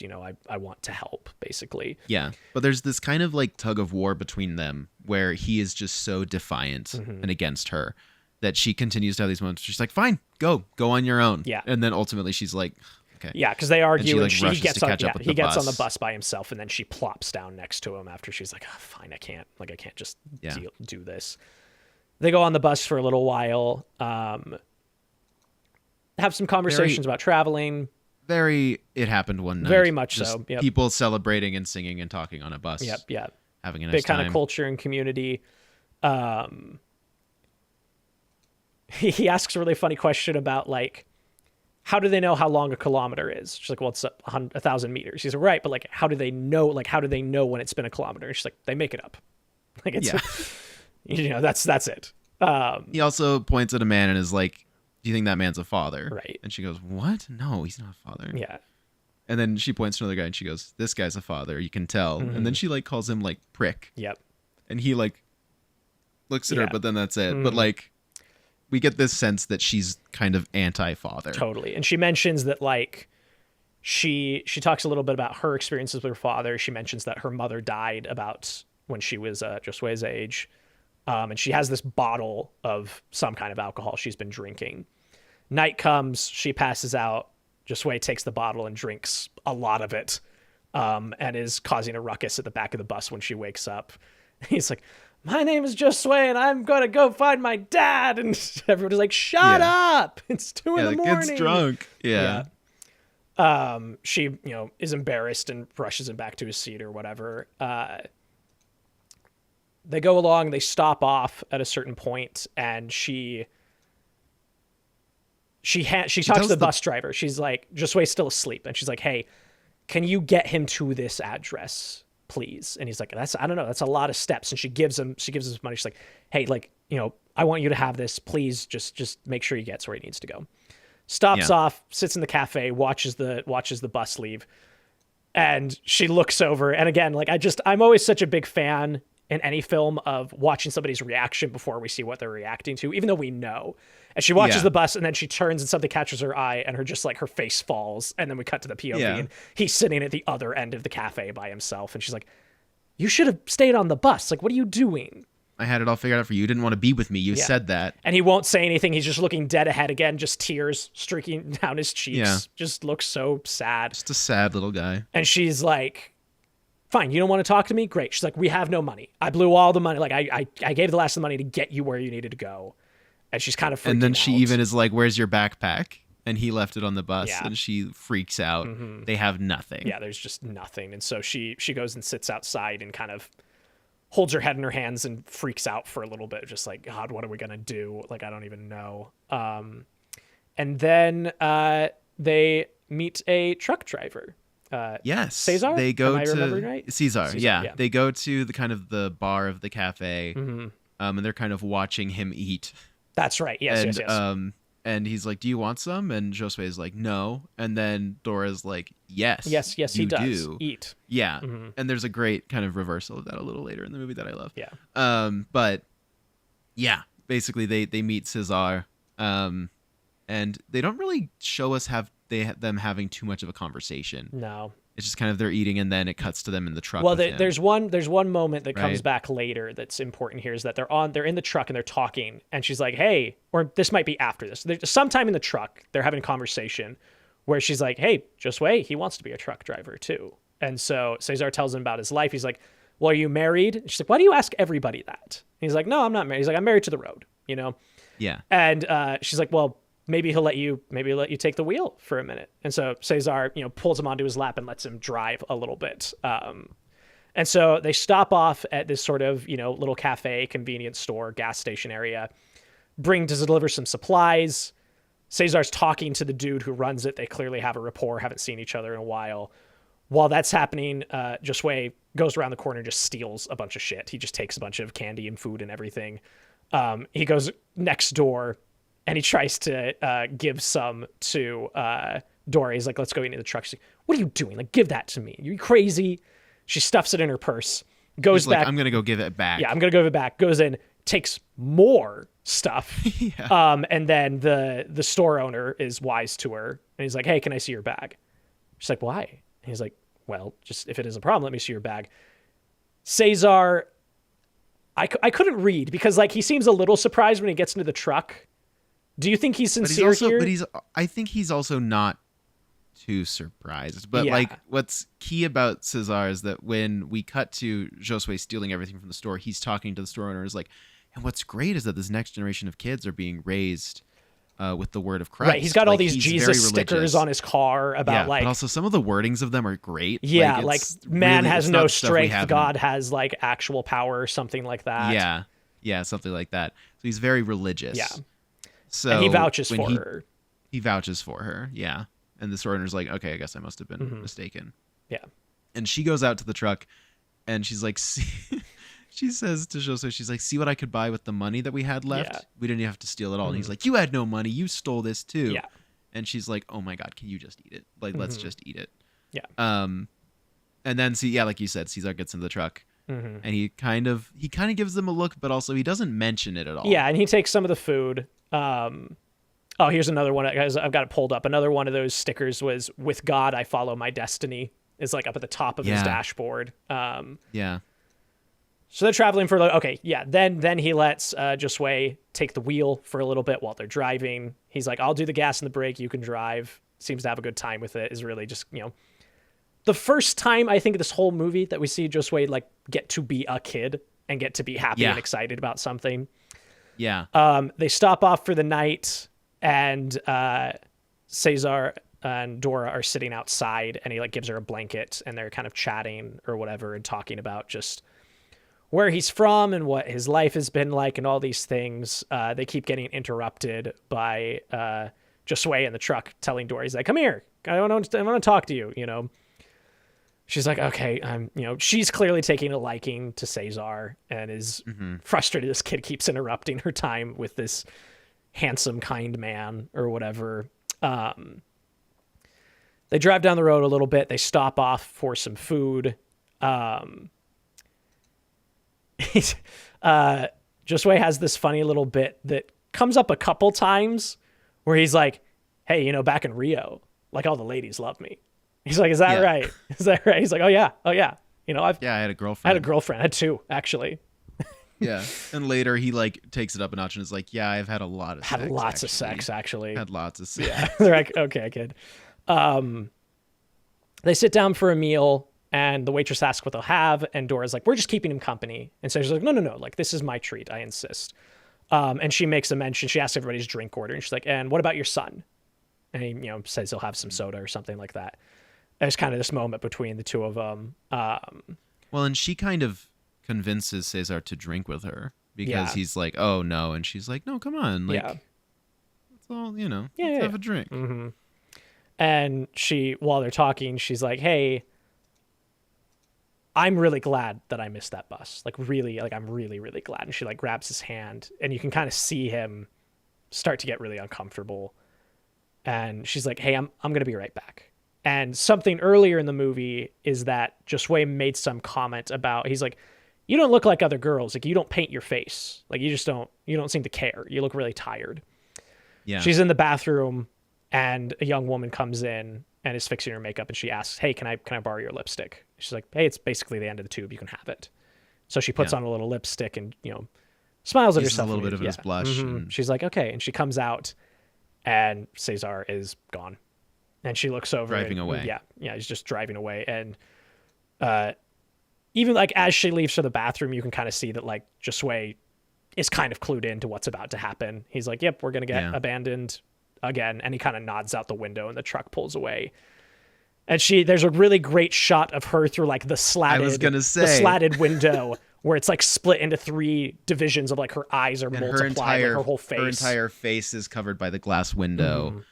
I want to help, basically. Yeah.
But there's this kind of like tug of war between them where he is just so defiant and against her that she continues to have these moments. She's like, fine, go on your own. Yeah. And then ultimately she's like, okay.
Yeah. Cause they argue and he gets on the bus by himself and then she plops down next to him after she's like, oh, fine, I can't just do this. They go on the bus for a little while, have some conversations about traveling.
Very, it happened one night.
Very much
Just
so. Yep.
People celebrating and singing and talking on a bus.
Yep.
Having a nice
Big
time.
kind of culture and community. He asks a really funny question about like, how do they know how long a kilometer is? She's like, well, it's 1,000 meters. He's like, right, but like, how do they know? Like, how do they know when it's been a kilometer? And she's like, they make it up. Like, it's, that's it.
He also points at a man and is like, do you think that man's a father?
Right.
And she goes, what? No, he's not a father.
Yeah.
And then she points to another guy and she goes, this guy's a father. You can tell. And then she like calls him like prick.
Yep.
And he like looks at her, but then that's it. But
Mm-hmm.
like, we get this sense that she's kind of anti-father.
Totally. And she mentions that like she talks a little bit about her experiences with her father. She mentions that her mother died about when she was Josué's age. And she has this bottle of some kind of alcohol she's been drinking. Night comes, she passes out. Josué takes the bottle and drinks a lot of it, and is causing a ruckus at the back of the bus when she wakes up. He's like, my name is Josué, and I'm going to go find my dad. And everybody's like, shut up. It's 2 in the morning.
The kid's drunk. Yeah.
She, is embarrassed and rushes him back to his seat or whatever. They go along, they stop off at a certain point, and she talks to the bus driver. She's like, Josué's still asleep. And she's like, hey, can you get him to this address, please? And he's like, I don't know. That's a lot of steps. And she gives him money. She's like, hey, like, I want you to have this. Please just make sure he gets where he needs to go. Stops off, sits in the cafe, watches the bus leave. And she looks over. And again, like, I'm always such a big fan in any film of watching somebody's reaction before we see what they're reacting to, even though we know. And she watches the bus, and then she turns and something catches her eye, and her face falls. And then we cut to the POV, and he's sitting at the other end of the cafe by himself. And she's like, you should have stayed on the bus. Like, what are you doing?
I had it all figured out for you. You didn't want to be with me. You said that.
And he won't say anything. He's just looking dead ahead again, just tears streaking down his cheeks.
Yeah.
Just looks so sad.
Just a sad little guy.
And she's like, fine, you don't want to talk to me? Great. She's like, we have no money. I blew all the money. Like, I gave the last of the money to get you where you needed to go. And she's kind of freaking out.
And then she even is like, where's your backpack? And he left it on the bus.
Yeah.
And she freaks out.
Mm-hmm.
They have nothing.
Yeah, there's just nothing. And so she goes and sits outside and kind of holds her head in her hands and freaks out for a little bit. Just like, God, what are we going to do? Like, I don't even know. And then they meet a truck driver.
Yes.
Cesar?
They go
Am I
to
remembering right?
Cesar. Yeah.
Yeah.
They go to the kind of the bar of the cafe.
Mm-hmm.
And they're kind of watching him eat.
That's right. Yes.
And he's like, do you want some? And Josué is like, no. And then Dora's like, yes.
Yes, he
you
does.
Do.
Eat.
Yeah.
Mm-hmm.
And there's a great kind of reversal of that a little later in the movie that I love.
Yeah.
But yeah, basically they meet Cesar. And they don't really show us them having too much of a conversation.
No.
It's just kind of they're eating, and then it cuts to them in the truck.
Well,
with him.
there's one moment that comes
Right.
back later that's important here is that they're in the truck and they're talking, and she's like, hey, or this might be after this. There's sometime in the truck they're having a conversation where she's like, hey, Josué, he wants to be a truck driver too. And so Cesar tells him about his life. He's like, well, are you married? And she's like, why do you ask everybody that? And he's like, no, I'm not married. He's like, I'm married to the road,
Yeah.
And she's like, well, maybe he'll let you take the wheel for a minute. And so Cesar, pulls him onto his lap and lets him drive a little bit. And so they stop off at this sort of, little cafe, convenience store, gas station area, to deliver some supplies. Cesar's talking to the dude who runs it. They clearly have a rapport, haven't seen each other in a while. While that's happening, Josué goes around the corner and just steals a bunch of shit. He just takes a bunch of candy and food and everything. He goes next door and he tries to give some to Dora. He's like, let's go into the truck. She's like, what are you doing? Like, give that to me. Are you crazy? She stuffs it in her purse, goes
He's
back.
like, I'm going to go give it back.
Yeah, I'm going to go give it back. Goes in, takes more stuff.
Yeah.
And then the store owner is wise to her. And he's like, hey, can I see your bag? She's like, why? And he's like, well, just if it is a problem, let me see your bag. Cesar, I couldn't read because he seems a little surprised when he gets into the truck. Do you think he's sincere here?
But I think he's also not too surprised. But
Yeah.
what's key about Cesar is that when we cut to Josué stealing everything from the store, he's talking to the store owner. Is like, And what's great is that this next generation of kids are being raised with the word of Christ.
Right, he's got all
Like,
these
he's
Jesus
very
stickers
religious.
on his car about
But also some of the wordings of them are great.
yeah, like
it's
man
really-
has
it's
no
not stuff we
strength,
have in-
God has like actual power or something like that.
Yeah, something like that. So he's very religious.
Yeah.
So
And he vouches
when
for her.
He vouches for her, yeah. And the store owner's like, okay, I guess I must have been mistaken.
Yeah.
And she goes out to the truck, and she's like, see, she says to Josué, she's like, see what I could buy with the money that we had left?
Yeah.
We didn't even have to steal it all. And he's like, you had no money. You stole this too.
Yeah.
And she's like, oh my God, can you just eat it? Like, let's just eat it.
Yeah.
And then, like you said, Cesar gets in the truck. And he kind of gives them a look, but also he doesn't mention it at all.
Yeah, and he takes some of the food. Oh, here's another one. Guys, I've got it pulled up. Another one of those stickers was, with God, I follow my destiny. Is like up at the top of his dashboard.
Yeah.
So they're traveling for, okay, yeah. Then he lets Josué take the wheel for a little bit while they're driving. He's like, I'll do the gas and the brake. You can drive. Seems to have a good time with it. Is really just, the first time I think this whole movie that we see Josué like get to be a kid and get to be happy and excited about something.
Yeah.
They stop off for the night, and Cesar and Dora are sitting outside, and he like gives her a blanket, and they're kind of chatting or whatever and talking about just where he's from and what his life has been like and all these things. They keep getting interrupted by Josué in the truck telling Dora, he's like, come here, I want to talk to you, She's like, okay, she's clearly taking a liking to Cesar and is frustrated this kid keeps interrupting her time with this handsome, kind man or whatever. They drive down the road a little bit. They stop off for some food. Josué has this funny little bit that comes up a couple times where he's like, hey, back in Rio, like all the ladies love me. He's like, is that right? Is that right? He's like, oh yeah. I had
a girlfriend.
I had a girlfriend. I had two, actually.
Yeah. And later he like takes it up a notch and is like, yeah, I've had lots of sex,
actually.
Had lots of sex.
Yeah. They're like, okay, kid. They sit down for a meal, and the waitress asks what they'll have, and Dora's like, we're just keeping him company. And so she's like, no, like, this is my treat, I insist. And she makes a mention, she asks everybody's drink order, and she's like, and what about your son? And he, says he'll have some soda or something like that. There's kind of this moment between the two of them.
Well, and she kind of convinces Cesar to drink with her because he's like, oh no. And she's like, no, come on. Like, it's all, let's have a drink.
Mm-hmm. And while they're talking, she's like, hey, I'm really glad that I missed that bus. Like, really, like, I'm really, really glad. And she like grabs his hand, and you can kind of see him start to get really uncomfortable. And she's like, hey, I'm going to be right back. And something earlier in the movie is that Josué made some comment about, he's like, you don't look like other girls. Like, you don't paint your face. Like, you don't seem to care. You look really tired.
Yeah.
She's in the bathroom, and a young woman comes in and is fixing her makeup, and she asks, hey, can I borrow your lipstick? She's like, hey, it's basically the end of the tube. You can have it. So she puts on a little lipstick and, smiles at herself.
A little bit of his blush.
Mm-hmm.
And...
She's like, okay. And she comes out, and Cesar is gone. And she looks over.
Driving away.
Yeah, he's just driving away. And even like as she leaves for the bathroom, you can kind of see that like Josué is kind of clued into what's about to happen. He's like, yep, we're going to get abandoned again. And he kind of nods out the window, and the truck pulls away. And there's a really great shot of her through like the slatted window where it's like split into 3 divisions of like her eyes are multiplied, like her whole face.
Her entire face is covered by the glass window,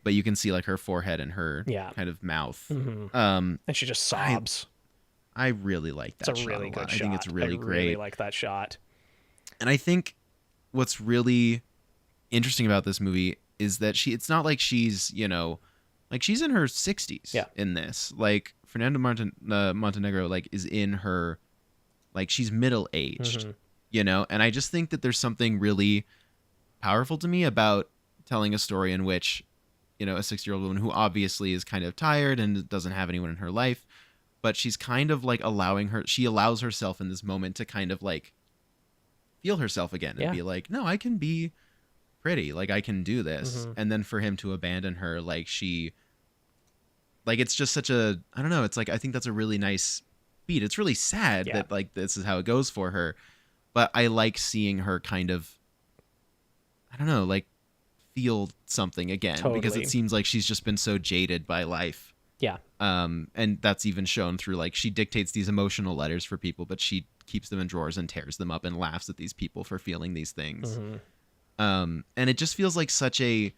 but you can see like her forehead and her kind of mouth.
And she just sobs.
I really like that shot.
It's a really good shot.
I think it's really great.
I really like that shot.
And I think what's really interesting about this movie is that it's not like she's, like she's in her 60s in this. Like Fernanda Montenegro like is in her, like she's middle-aged, and I just think that there's something really powerful to me about telling a story in which, a 60-year-old woman who obviously is kind of tired and doesn't have anyone in her life, but she's kind of like she allows herself in this moment to kind of like feel herself again and be like, no, I can be pretty, like I can do this. And then for him to abandon her, like it's just such a, I don't know, it's like, I think that's a really nice beat. It's really sad that like this is how it goes for her, but I like seeing her kind of, I don't know, like feel something again because it seems like she's just been so jaded by life.
Yeah.
And that's even shown through like she dictates these emotional letters for people, but she keeps them in drawers and tears them up and laughs at these people for feeling these things. And it just feels like such a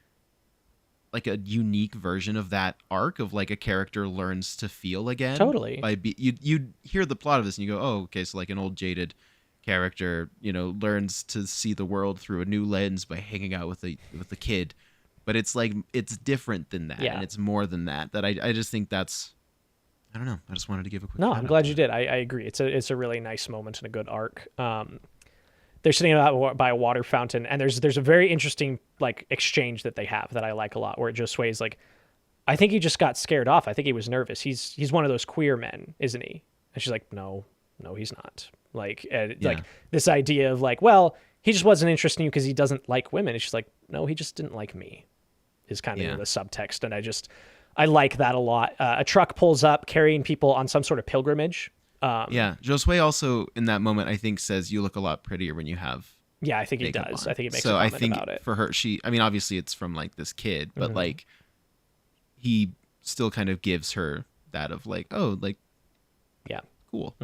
unique version of that arc of like a character learns to feel again.
Totally.
You hear the plot of this and you go, oh, okay, so like an old jaded character, learns to see the world through a new lens by hanging out with a kid. But it's like it's different than that, and it's more than that. That I just think that's, I don't know. I just wanted to give a quick.
No, I'm glad you did. I agree. It's a really nice moment and a good arc. They're sitting by a water fountain, and there's a very interesting like exchange that they have that I like a lot, where Josué is like, I think he just got scared off. I think he was nervous. He's one of those queer men, isn't he? And she's like, no, he's not. Like like this idea of like, well, he just wasn't interested in you because he doesn't like women. And she's like, no, he just didn't like me. Is kind of the subtext, and I like that a lot. A truck pulls up carrying people on some sort of pilgrimage.
Josué also in that moment I think says, "You look a lot prettier when you have."
Yeah, I think he does.
On.
I think he makes
so
a comment
I think
about it.
For her, obviously it's from like this kid, but like he still kind of gives her that of like, oh, like,
yeah,
cool,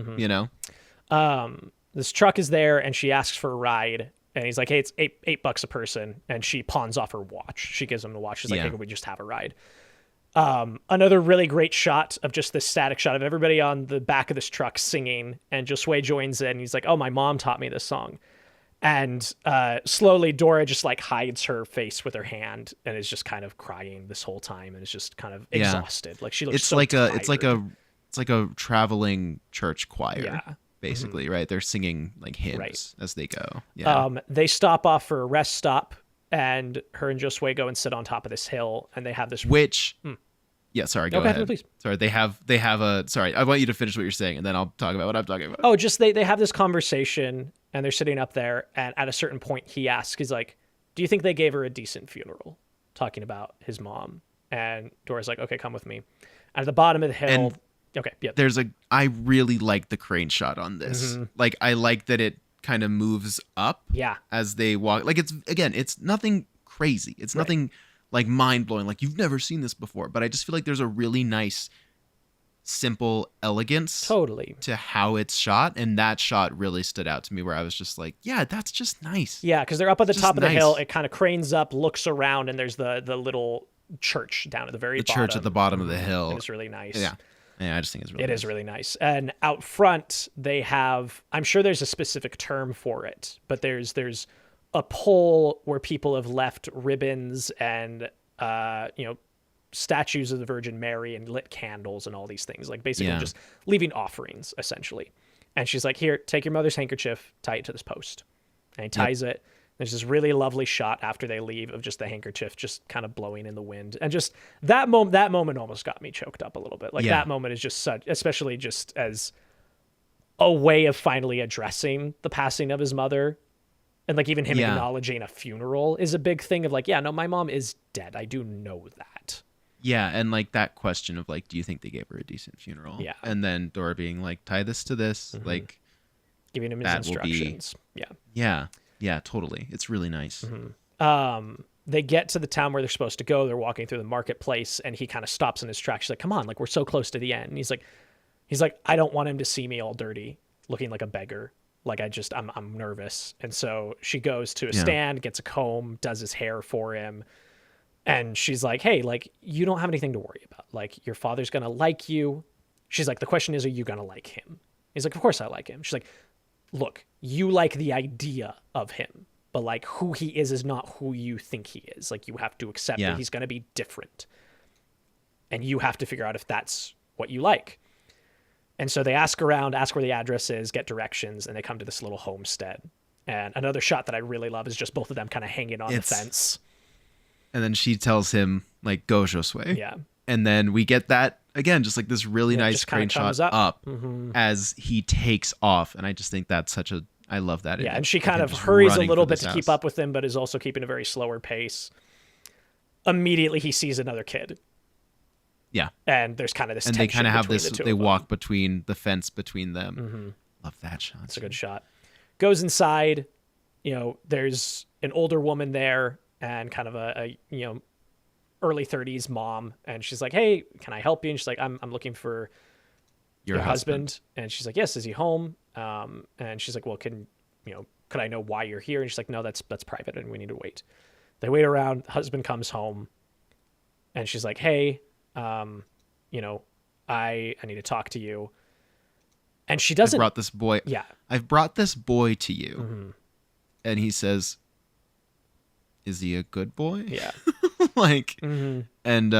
This truck is there, and she asks for a ride. And he's like, hey, it's $8 a person. And she pawns off her watch. She gives him the watch. She's like, hey, can we just have a ride? Another really great shot of just this static shot of everybody on the back of this truck singing. And Josué joins in. He's like, oh, my mom taught me this song. And slowly Dora just like hides her face with her hand and is just kind of crying this whole time. And is just kind of exhausted. Like she looks tired.
It's like a traveling church choir.
Yeah.
Basically, right? They're singing like hymns as they go.
They stop off for a rest stop, and her and Josué go and sit on top of this hill, and they have this.
Sorry, go ahead.
Please.
Sorry, they have a. Sorry, I want you to finish what you're saying, and then I'll talk about what I'm talking about.
Oh, just they have this conversation, and they're sitting up there, and at a certain point, he asks, he's like, "Do you think they gave her a decent funeral?" Talking about his mom, and Dora's like, "Okay, come with me." At the bottom of the hill. Okay. Yeah.
I really like the crane shot on this. Like, I like that it kind of moves up.
Yeah.
As they walk. Like, it's nothing crazy. It's nothing like mind blowing. Like you've never seen this before. But I just feel like there's a really nice, simple elegance.
Totally.
To how it's shot, and that shot really stood out to me. Where I was just like, yeah, that's just nice.
Yeah, because they're up at the top of the hill. It kind of cranes up, looks around, and there's the little church down at the very bottom. The church
at the bottom of the hill.
And it's really nice.
Yeah. Yeah, I just think it's really
nice. It is really nice. And out front, they have, I'm sure there's a specific term for it, but there's a pole where people have left ribbons and, statues of the Virgin Mary and lit candles and all these things, like basically just leaving offerings, essentially. And she's like, here, take your mother's handkerchief, tie it to this post. And he ties it. There's this really lovely shot after they leave of just the handkerchief just kind of blowing in the wind. And just that moment almost got me choked up a little bit. Like that moment is just such, especially just as a way of finally addressing the passing of his mother. And like even him acknowledging a funeral is a big thing of like, yeah, no, my mom is dead. I do know that.
Yeah. And like that question of like, do you think they gave her a decent funeral?
Yeah.
And then Dora being like, tie this to this, like
giving him his instructions.
Yeah. Yeah, totally. It's really nice.
They get to the town where they're supposed to go. They're walking through the marketplace, and he kind of stops in his tracks. She's like, come on, like we're so close to the end. And he's like, I don't want him to see me all dirty, looking like a beggar. Like I'm nervous. And so she goes to a stand, gets a comb, does his hair for him. And she's like, hey, like you don't have anything to worry about. Like your father's going to like you. She's like, the question is, are you going to like him? He's like, of course I like him. She's like, look, you like the idea of him, but like who he is not who you think he is. Like you have to accept that he's going to be different, and you have to figure out if that's what you like. And so they ask around, ask where the address is, get directions, and they come to this little homestead. And another shot that I really love is just both of them kind of hanging on the fence.
And then she tells him like, go Josué.
Yeah.
And then we get that again, just like this really nice crane shot up as he takes off. And I just think that's I love that.
Yeah. And she kind of hurries a little bit to keep up with him, but is also keeping a very slower pace. Immediately he sees another kid.
Yeah.
And there's kind of this
tension. And they kind of have this, they walk between the fence between them.
Mm-hmm.
Love that shot.
It's a good shot. goes inside. There's an older woman there and kind of a early 30s mom, and she's like, "Hey, can I help you?" And she's like, I'm looking for your husband. And she's like, "Yes, is he home?" And she's like, "Well, could I know why you're here?" And she's like, "No, that's private and we need to wait." They wait around, husband comes home, and she's like, "Hey, I need to talk to you." And she doesn't.
I've brought this boy to you.
Mm-hmm.
And he says, "Is he a good boy?"
Yeah.
And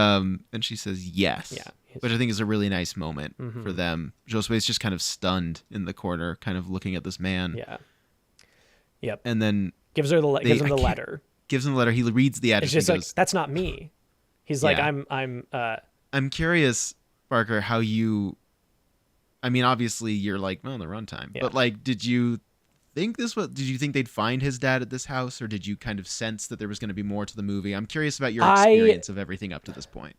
she says yes.
Yeah.
Which I think is a really nice moment for them. Josué's just kind of stunned in the corner, kind of looking at this man.
Yeah. Yep.
And then
gives him the letter.
Gives him the letter. He reads the address.
It's just
and goes,
like, "That's not me." He's like,
I'm curious, Barker, how you. I mean, obviously you're like, well, the runtime, but like, did you think they'd find his dad at this house, or did you kind of sense that there was going to be more to the movie? I'm curious about your experience of everything up to this point.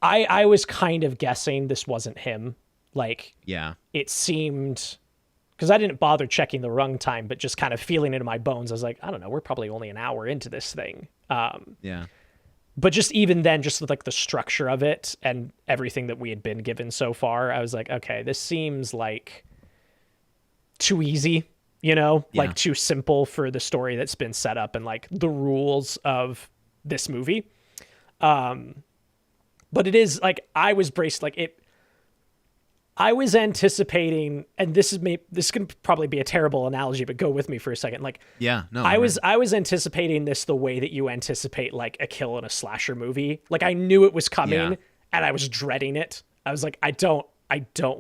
I was kind of guessing this wasn't him. Like, it seemed, because I didn't bother checking the runtime, but just kind of feeling it in my bones. I was like, I don't know, we're probably only an hour into this thing. But just even then, just like the structure of it and everything that we had been given so far, I was like, okay, this seems like too easy, like too simple for the story that's been set up and like the rules of this movie. But it is like, I was braced, like I was anticipating, and this can probably be a terrible analogy, but go with me for a second. Like, I was anticipating this the way that you anticipate like a kill in a slasher movie. Like, I knew it was coming and I was dreading it. I was like, I don't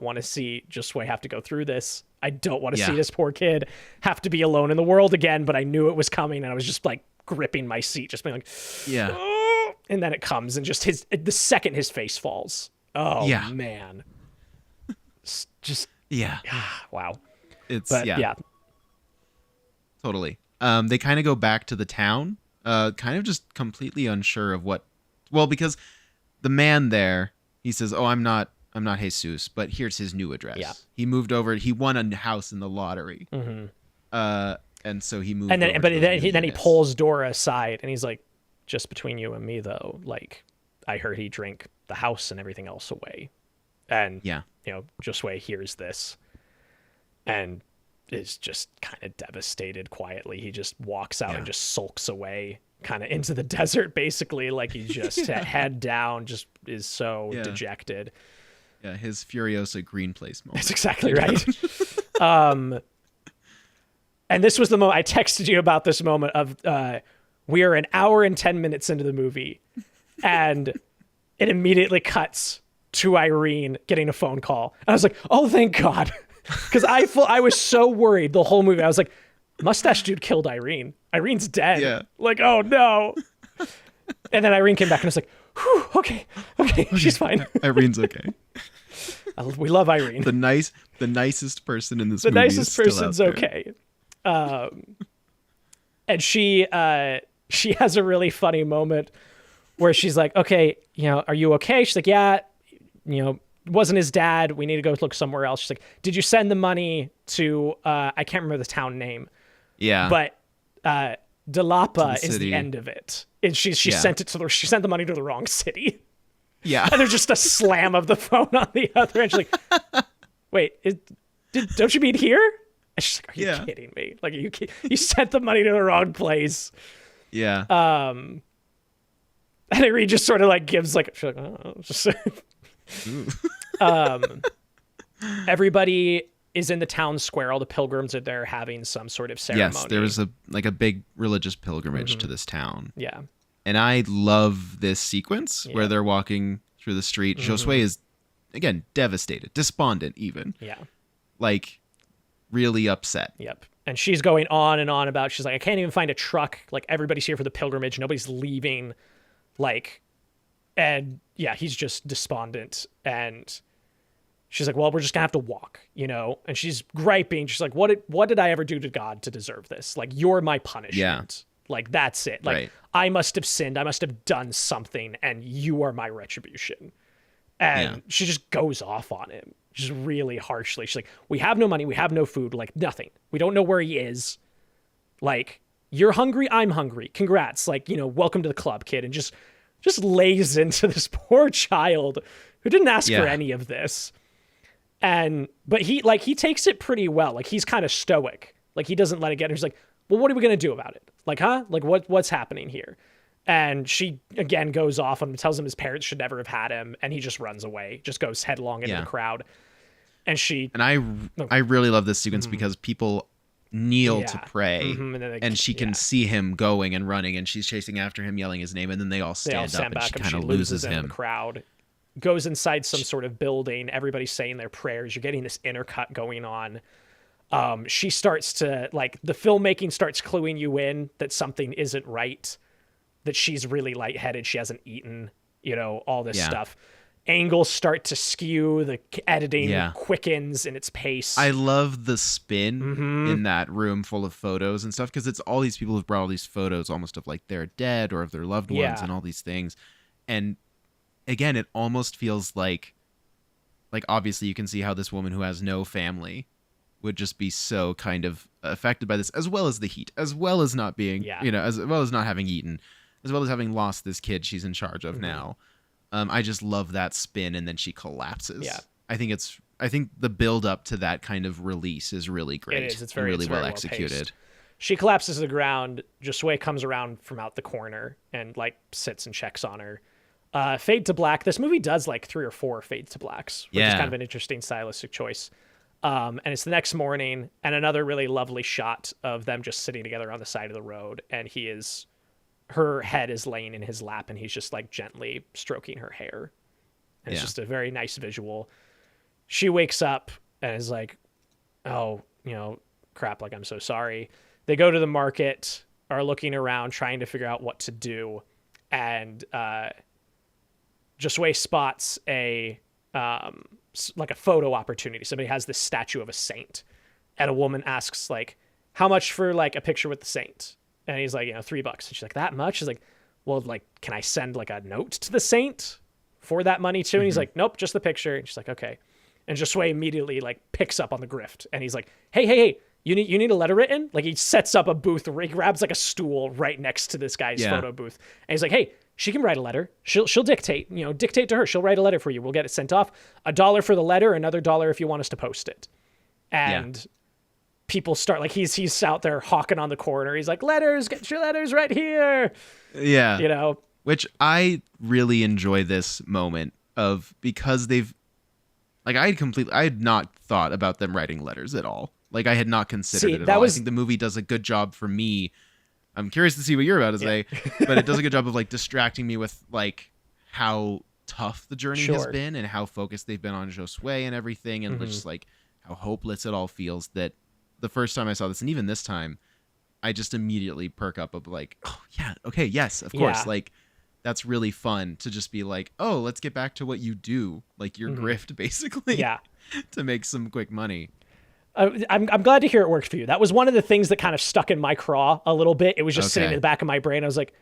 want to see Josué have to go through this. I don't want to see this poor kid have to be alone in the world again, but I knew it was coming and I was just like gripping my seat, just being like, oh! And then it comes and just the second his face falls. Oh man. Just wow.
Totally. They kind of go back to the town, kind of just completely unsure of what. Well, because the man there, he says, "Oh, I'm not Jesus, but here's his new address." Yeah. He moved over. He won a house in the lottery. Mm-hmm. And so he moved.
And then he pulls Dora aside and he's like, "Just between you and me, though, like, I heard he drank the house and everything else away." And Josué hears this and is just kind of devastated quietly. He just walks out and just sulks away kind of into the desert, basically. Like, he just head down, just is so dejected.
Yeah, his Furiosa Green Place moment.
That's exactly right. And this was the moment I texted you about this moment of we are an hour and 10 minutes into the movie and it immediately cuts to Irene getting a phone call. And I was like, oh, thank God. Because I was so worried the whole movie. I was like, mustache dude killed Irene. Irene's dead. Yeah. Like, oh no. And then Irene came back and I was like, whew, okay, she's fine.
Irene's okay.
We love Irene.
The nicest person in this movie.
The nicest person's
out
okay. And she has a really funny moment where she's like, okay, are you okay? She's like, yeah, it wasn't his dad. We need to go look somewhere else. She's like, did you send the money to, I can't remember the town name.
Yeah.
But Dalapa is the end of it. And she sent the money to the wrong city.
Yeah.
And there's just a slam of the phone on the other end. She's like, wait, don't you mean here? And she's like, are you kidding me? Like, you sent the money to the wrong place.
Yeah.
And Irene just sort of like gives like, she's like, oh, just everybody is in the town square. All the pilgrims are there having some sort of ceremony.
Yes, there was a big religious pilgrimage to this town.
Yeah.
And I love this sequence where they're walking through the street. Josué is, again, devastated, despondent even.
Yeah.
Like, really upset.
Yep. And she's going on and on about, she's like, I can't even find a truck. Like, everybody's here for the pilgrimage. Nobody's leaving. Like, and yeah, he's just despondent. And she's like, well, we're just gonna have to walk, And she's griping. She's like, what did I ever do to God to deserve this? Like, you're my punishment. Yeah. Like, that's it. Like, I must have sinned. I must have done something, and you are my retribution. And she just goes off on him. just really harshly. She's like, we have no money, we have no food, like nothing. We don't know where he is. Like, you're hungry, I'm hungry. Congrats. Like, welcome to the club, kid. And just lays into this poor child who didn't ask for any of this. But he takes it pretty well. Like, he's kind of stoic. Like, he doesn't let it get her. He's like, well, what are we going to do about it? Like, huh? Like, what's happening here? And she, again, goes off and tells him his parents should never have had him. And he just runs away, just goes headlong into the crowd. And I really love this sequence because people kneel to pray, and she can see him going and running, and she's chasing after him, yelling his name, and then they all stand up, and she kind of loses him. The crowd goes inside some sort of building. Everybody's saying their prayers. You're getting this intercut going on. She starts to, like, the filmmaking starts cluing you in that something isn't right, that she's really lightheaded, she hasn't eaten, all this stuff. Angles start to skew, the editing quickens in its pace.
I love the spin in that room full of photos and stuff, because it's all these people who've brought all these photos almost of like their dead or of their loved ones and all these things. And again, it almost feels like obviously you can see how this woman who has no family would just be so kind of affected by this, as well as the heat, as well as not being, as well as not having eaten, as well as having lost this kid she's in charge of now. I just love that spin, and then she collapses. Yeah, I think the build up to that kind of release is really great.
It is. It's very
well executed.
She collapses to the ground. Josué comes around from out the corner and like sits and checks on her. Fade to black. This movie does like 3 or 4 fade to blacks, which is kind of an interesting stylistic choice. And it's the next morning, and another really lovely shot of them just sitting together on the side of the road, and her head is laying in his lap, and he's just like gently stroking her hair. And it's just a very nice visual. She wakes up and is like, oh, crap, like, I'm so sorry. They go to the market, are looking around, trying to figure out what to do. And Josué spots a photo opportunity. Somebody has this statue of a saint, and a woman asks, like, how much for like a picture with the saint? And he's like, $3. And she's like, that much? She's like, well, like, can I send like a note to the saint for that money too? And he's like, nope, just the picture. And she's like, okay. And Josué immediately like picks up on the grift, and he's like, hey, you need a letter written? Like, he sets up a booth where he grabs like a stool right next to this guy's photo booth. And he's like, hey, she can write a letter. She'll dictate, dictate to her. She'll write a letter for you. We'll get it sent off. $1 for the letter, another $1 if you want us to post it. And people start, like, he's out there hawking on the corner. He's like, letters, get your letters right here.
Yeah. Which I really enjoy this moment of, because they've, like, I had not thought about them writing letters at all. Like, I had not considered it at all. I think the movie does a good job for me. I'm curious to see what you're about to say, but it does a good job of like distracting me with like how tough the journey has been, and how focused they've been on Josué and everything, and just like how hopeless it all feels. That the first time I saw this, and even this time, I just immediately perk up of like, oh yeah, okay, yes, of course. Like, that's really fun to just be like, oh, let's get back to what you do, like your grift basically, to make some quick money.
I'm glad to hear it worked for you. That was one of the things that kind of stuck in my craw a little bit. It was just sitting in the back of my brain. I was like,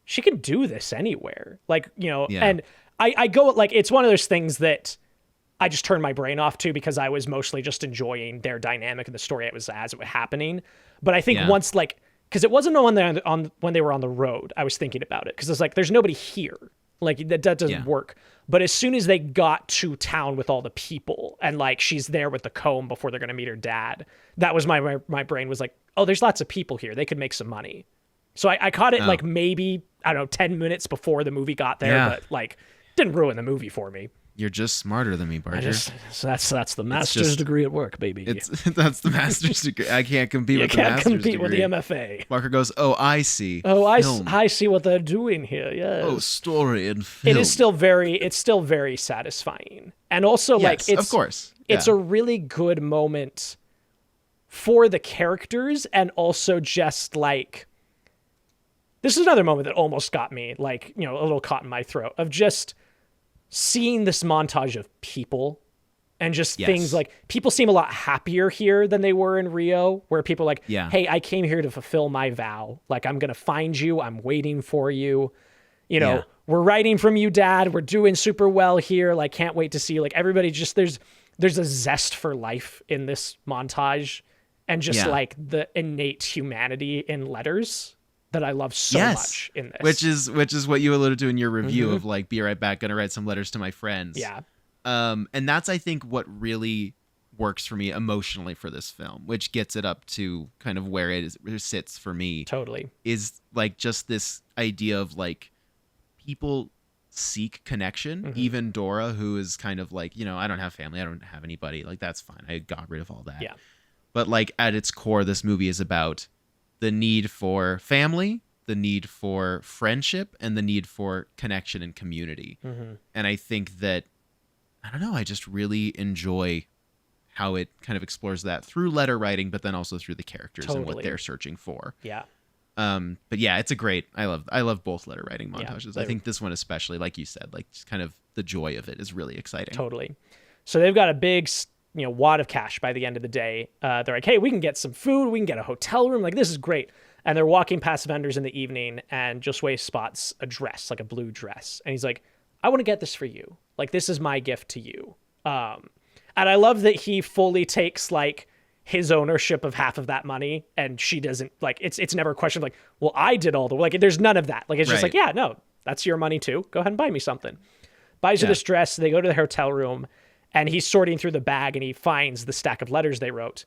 she can do this anywhere. Like, and I go, like, it's one of those things that I just turned my brain off to, because I was mostly just enjoying their dynamic and the story as it was happening. But I think once, like, because it wasn't when they were on the road, I was thinking about it, because it's like, there's nobody here. Like, that doesn't work. But as soon as they got to town with all the people, and like she's there with the comb before they're going to meet her dad, that was my brain was like, oh, there's lots of people here. They could make some money. So I caught it like maybe, I don't know, 10 minutes before the movie got there, but like didn't ruin the movie for me.
You're just smarter than me, Barger.
So that's the master's degree at work, baby.
That's the master's degree. I can't compete with the master's degree. You can't compete
with the MFA.
Barker goes, oh, I see.
Oh, I see what they're doing here. Yes.
Oh, story and film.
It's still very satisfying. And also, like,
of course.
It's a really good moment for the characters, and also just like, this is another moment that almost got me, like, a little caught in my throat, of just seeing this montage of people, and just things like, people seem a lot happier here than they were in Rio, where people are like, hey, I came here to fulfill my vow. Like, I'm going to find you. I'm waiting for you. We're writing from you, Dad. We're doing super well here. Like, can't wait to see you. Like, everybody just, there's there's a zest for life in this montage, and just like the innate humanity in letters that I love so much in this.
Which is what you alluded to in your review of like, be right back, gonna write some letters to my friends.
Yeah.
And that's, I think, what really works for me emotionally for this film, which gets it up to kind of where it sits for me.
Totally.
Is like just this idea of like people seek connection. Even Dora, who is kind of like, I don't have family, I don't have anybody, like that's fine, I got rid of all that.
Yeah.
But like at its core, this movie is about the need for family, the need for friendship, and the need for connection and community. And I think that, I don't know, I just really enjoy how it kind of explores that through letter writing, but then also through the characters and what they're searching for.
Yeah.
But yeah, it's a great, I love both letter writing montages.
Yeah,
I think this one especially, like you said, like just kind of the joy of it is really exciting.
Totally. So they've got a big, wad of cash by the end of the day. They're like, hey, we can get some food. We can get a hotel room. Like, this is great. And they're walking past vendors in the evening, and Josué spots a dress, like a blue dress. And he's like, I want to get this for you. Like, this is my gift to you. And I love that he fully takes like his ownership of half of that money, and she doesn't. Like, it's never a question of like, well, I did all the work. Like, there's none of that. Like, it's just like, yeah, no, that's your money too. Go ahead and buy me something. Buys her this dress. They go to the hotel room, and he's sorting through the bag, and he finds the stack of letters they wrote,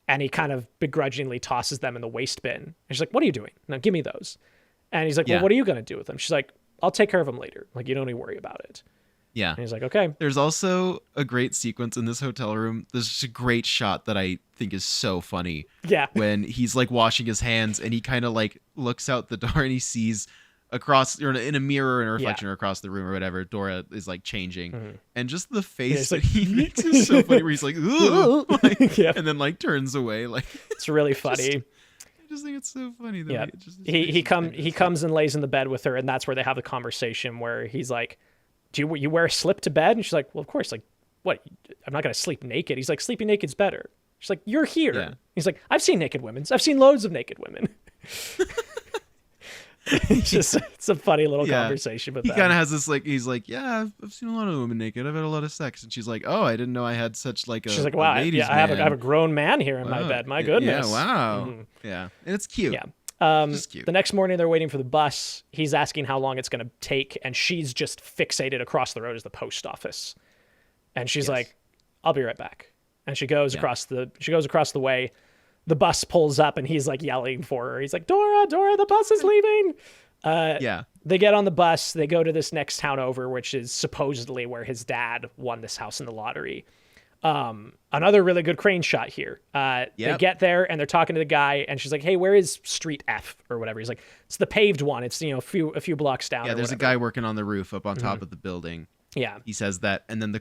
and he kind of begrudgingly tosses them in the waste bin. And she's like, what are you doing? No, give me those. And he's like, well, what are you going to do with them? She's like, I'll take care of them later. Like, you don't need to worry about it.
Yeah.
And he's like, okay.
There's also a great sequence in this hotel room. There's just a great shot that I think is so funny.
Yeah.
When he's like washing his hands, and he kind of like looks out the door, and he sees across, or in a mirror, in a reflection, or across the room or whatever, Dora is like changing, and just the face that he makes is so funny, where he's like, ooh, like, and then like turns away. Like,
it's really funny.
I just think it's so funny. That
yeah. He comes and lays in the bed with her, and that's where they have the conversation where he's like, do you wear a slip to bed? And she's like, well, of course. Like, what? I'm not going to sleep naked. He's like, sleeping naked's better. She's like, you're here. Yeah. He's like, I've seen naked women. I've seen loads of naked women. It's a funny little conversation. But
he kind of has this like, he's like, yeah, I've seen a lot of women naked. I've had a lot of sex. And she's like, oh, I didn't know I had such like a.
She's like, wow, I have a grown man here in my bed. My goodness.
Yeah, wow. Yeah, and it's cute.
Yeah. The next morning, they're waiting for the bus. He's asking how long it's going to take, and she's just fixated across the road as the post office. And she's like, "I'll be right back." And she goes across the way. The bus pulls up, and he's like yelling for her. He's like, "Dora, Dora, the bus is leaving." They get on the bus. They go to this next town over, which is supposedly where his dad won this house in the lottery. Another really good crane shot here. They get there, and they're talking to the guy, and she's like, hey, where is street F or whatever? He's like, it's the paved one. It's, a few blocks down.
Yeah. There's a guy working on the roof up on top of the building.
Yeah.
He says that. And then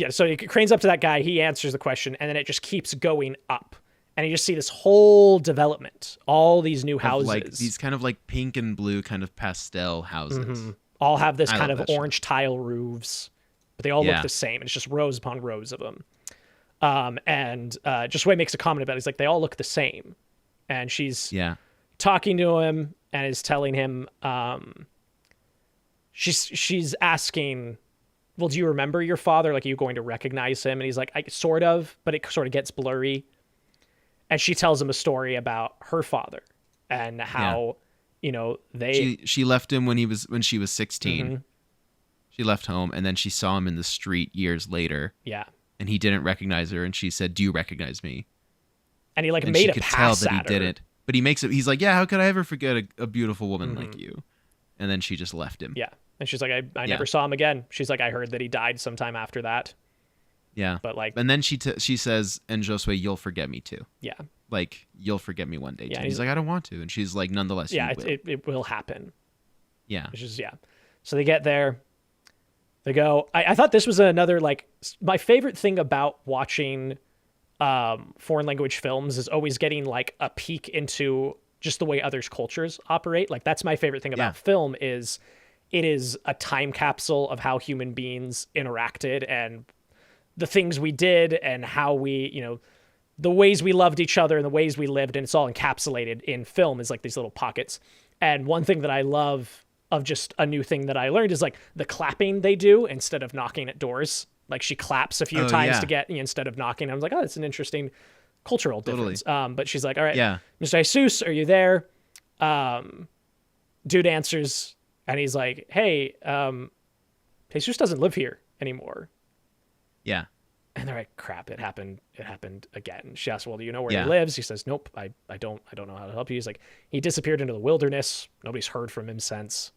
So he cranes up to that guy. He answers the question, and then it just keeps going up. And you just see this whole development, all these new houses.
Like these kind of like pink and blue kind of pastel houses.
All have this kind of orange tile roofs. But they all look the same, and it's just rows upon rows of them. And Josué makes a comment about it. He's like, they all look the same. And she's talking to him and is telling him, she's asking, well, do you remember your father? Like, are you going to recognize him? And he's like, I sort of, but it sort of gets blurry. And she tells him a story about her father and how, she left him when she was 16. She left home, and then she saw him in the street years later. Yeah. And he didn't recognize her, and she said, do you recognize me? And he made a pass at her. She could tell that he didn't. But he's like, yeah, how could I ever forget a beautiful woman like you? And then she just left him. Yeah. And she's like, I never saw him again. She's like, I heard that he died sometime after that. Yeah. But and then she says, and Josué, you'll forget me too. Yeah. Like, you'll forget me one day too. And he's like, I don't want to. And she's like, nonetheless, you will. It will happen. Yeah. It's just, So they get there. They go. I thought this was another, my favorite thing about watching foreign language films is always getting a peek into just the way others' cultures operate. That's my favorite thing about film is it is a time capsule of how human beings interacted and the things we did and how we, the ways we loved each other and the ways we lived. And it's all encapsulated in film is these little pockets. And one thing that I love of just a new thing that I learned is the clapping they do instead of knocking at doors. Like she claps a few
Oh,
times
yeah.
to get instead of knocking. I was like, oh, that's an interesting cultural
Totally.
difference. But she's like, all right,
Yeah.
Mr. Jesus, are you there? Dude answers, and he's like, hey, Jesus doesn't live here anymore.
Yeah.
And they're like, crap, it happened again. She asks, well, do you know where
Yeah.
he lives? He says, nope, I don't know how to help you. He's like, he disappeared into the wilderness. Nobody's heard from him since.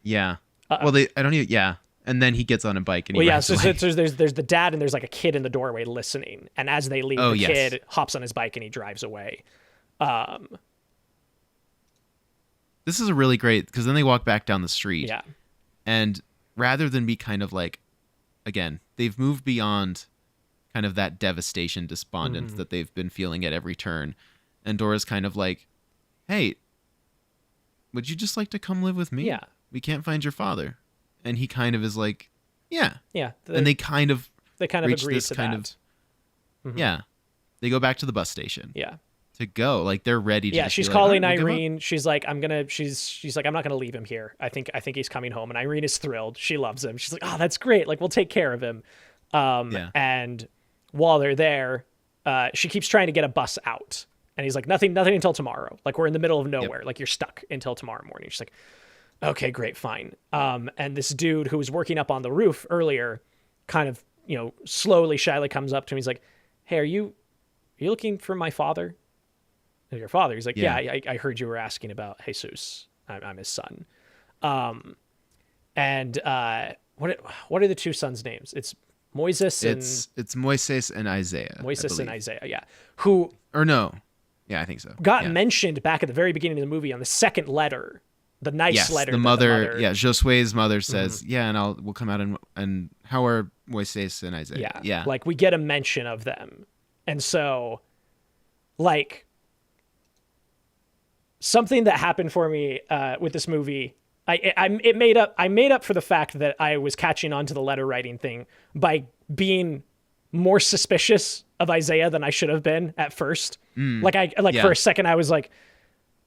Yeah. Well, I don't even. Yeah. And then he gets on a bike and he
Well, yeah,
rides
so
away.
there's the dad and there's like a kid in the doorway listening. And as they leave,
Oh,
the
yes.
kid hops on his bike and he drives away.
This is a really great, because then they walk back down the street.
Yeah.
And rather than be kind of like, again, they've moved beyond kind of that devastation, despondence that they've been feeling at every turn. And Dora's kind of like, hey, would you just like to come live with me?
Yeah.
We can't find your father. And he kind of is like, yeah.
Yeah.
And they kind of reach
agree
this
to
kind
that.
yeah. They go back to the bus station.
Yeah.
To go. Like they're ready to
Yeah,
just
she's
be
calling
like, "All right, we'll give up."
Irene. She's like, she's like, I'm not gonna leave him here. I think he's coming home. And Irene is thrilled. She loves him. She's like, oh, that's great. Like, we'll take care of him.
Yeah.
And while they're there, she keeps trying to get a bus out. And he's like, nothing until tomorrow. Like, we're in the middle of nowhere. Like, you're stuck until tomorrow morning. She's like, okay, great, fine. And this dude who was working up on the roof earlier kind of, slowly, shyly comes up to him. He's like, hey, are you looking for my father? Your father? He's like, yeah, I heard you were asking about Jesus. I'm his son. And what are the two sons' names? It's Moises and...
It's Moises and Isaiah.
Moises and Isaiah, yeah. Who...
Or no. Yeah, I think so.
Got
Yeah.
mentioned back at the very beginning of the movie on the second letter. The nice
Yes,
letter.
the
that
mother, Josué's mother says, yeah, and we'll come out and how are Moises and Isaiah?
Yeah.
Yeah.
Like, we get a mention of them. And so, like, something that happened for me with this movie, I made up for the fact that I was catching on to the letter writing thing by being more suspicious of Isaiah than I should have been at first. For a second I was like,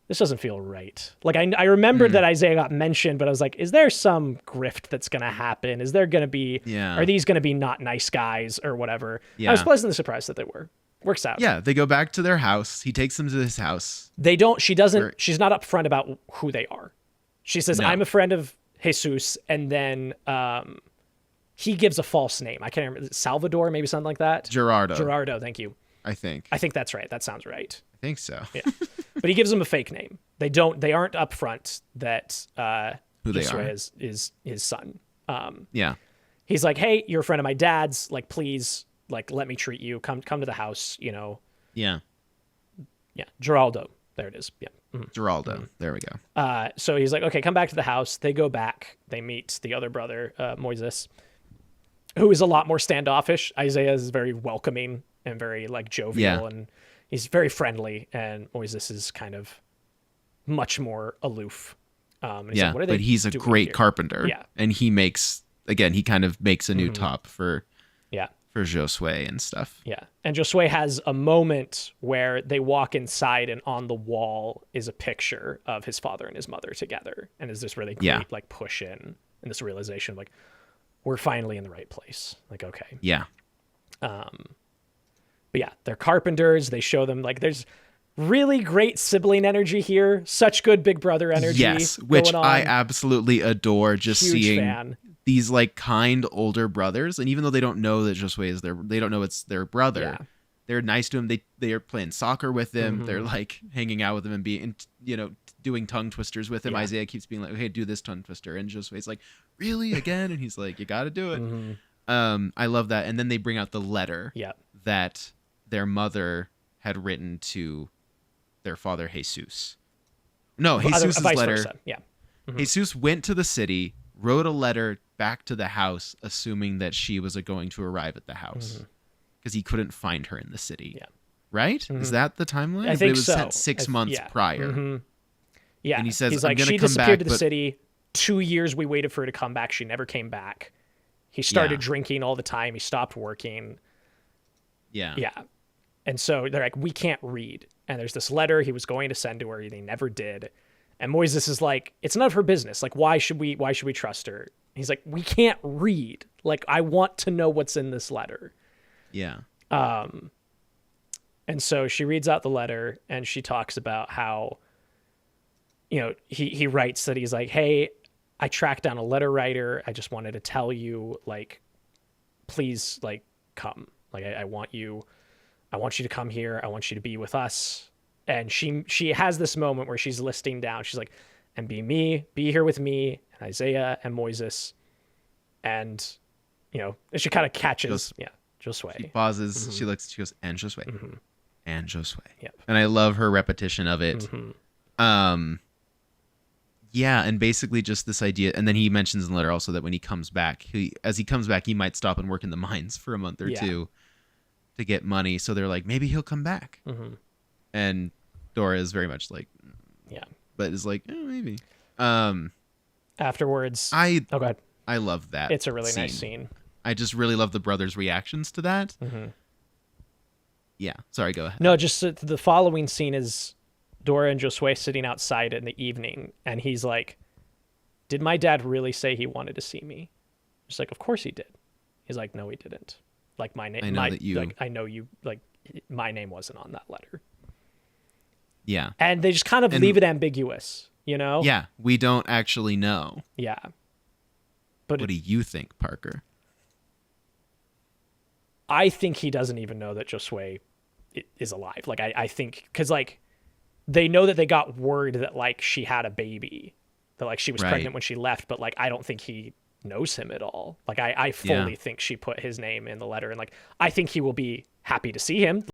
this doesn't feel right. Like, I remembered that Isaiah got mentioned, but I was like, is there some grift that's going to happen? Is there going to be, are these going to be not nice guys or whatever?
Yeah.
I was pleasantly surprised that they were. Works out.
Yeah, they go back to their house. He takes them to his house.
She's not upfront about who they are. She says, I'm a friend of Jesus. And then he gives a false name. I can't remember. Salvador, maybe something like that. Gerardo, thank you.
I think
That's right. That sounds right.
I think so.
Yeah. But he gives them a fake name. They aren't upfront that
Who they
Josué
are.
is his son.
Yeah.
He's like, hey, you're a friend of my dad's. Like, please, like, let me treat you. Come to the house,
Yeah.
Yeah. Geraldo. There it is. Yeah.
Geraldo. There we go.
So he's like, okay, come back to the house. They go back. They meet the other brother, Moises, who is a lot more standoffish. Isaiah is very welcoming and very, like, jovial, and he's very friendly. And Moises is kind of much more aloof. And he's like, what are they
but he's a
doing
great
here?
carpenter.
Yeah.
And he kind of makes a new top for Josué and stuff.
Yeah. And Josué has a moment where they walk inside, and on the wall is a picture of his father and his mother together. And there's this really great like push in and this realization of, like, we're finally in the right place. Like, okay.
Yeah.
But yeah, they're carpenters. They show them, like, there's really great sibling energy here. Such good big brother energy.
Yes, which
going on.
I absolutely adore. Just
Huge
seeing
fan.
these, like, kind older brothers, and even though they don't know that Josué is they don't know it's their brother.
Yeah.
They're nice to him. They are playing soccer with him. They're, like, hanging out with him and being, doing tongue twisters with him.
Yeah.
Isaiah keeps being like, "Hey, do this tongue twister," and Josué's like, "Really again?" And he's like, "You got to do it." I love that. And then they bring out the letter that their mother had written to their father Jesus. No, Jesus'
vice
letter.
versa. Yeah.
Jesus went to the city, wrote a letter back to the house, assuming that she was going to arrive at the house because he couldn't find her in the city.
Yeah.
Right? Is that the timeline?
I think
it was
so.
sent 6 months prior.
Yeah.
And he says,
he's
"I'm
like,
gonna
she
come
disappeared
back,
to the
but-"
city. 2 years we waited for her to come back. She never came back. He started
Yeah.
drinking all the time. He stopped working.
Yeah.
Yeah. And so they're like, we can't read. And there's this letter he was going to send to her. They never did. And Moises is like, it's none of her business. Like, why should we trust her? He's like, we can't read. Like, I want to know what's in this letter.
Yeah.
And so she reads out the letter and she talks about how, he writes that he's like, hey, I tracked down a letter writer. I just wanted to tell you, like, please, like, come. Like, I want you to come here. I want you to be with us. And she has this moment where she's listing down. She's like, and be here with me, and Isaiah and Moises. And, she kind of catches, Josué.
She pauses. She looks. She goes, and Josué, and Josué.
Yep.
And I love her repetition of it. Yeah, and basically just this idea. And then he mentions in the letter also that when he comes back, he might stop and work in the mines for a month or two to get money. So they're like, maybe he'll come back. And Dora is very much like, but is like, maybe.
Afterwards,
go ahead. I love that.
It's a really nice scene.
I just really love the brothers' reactions to that. Yeah. Sorry, go ahead.
No, just the following scene is Dora and Josué sitting outside in the evening, and he's like, did my dad really say he wanted to see me? She's like, of course he did. He's like, no, he didn't. Like, my name, I know you, like, my name wasn't on that letter.
Yeah.
And they just kind of leave it ambiguous,
Yeah, we don't actually know.
Yeah. But
what do you think, Parker?
I think he doesn't even know that Josué is alive. Like, I think, because, like, they know that they got word that, like, she had a baby, that, like, she was pregnant when she left, but, like, I don't think he knows him at all. Like, I fully think she put his name in the letter, and, like, I think he will be happy to see him.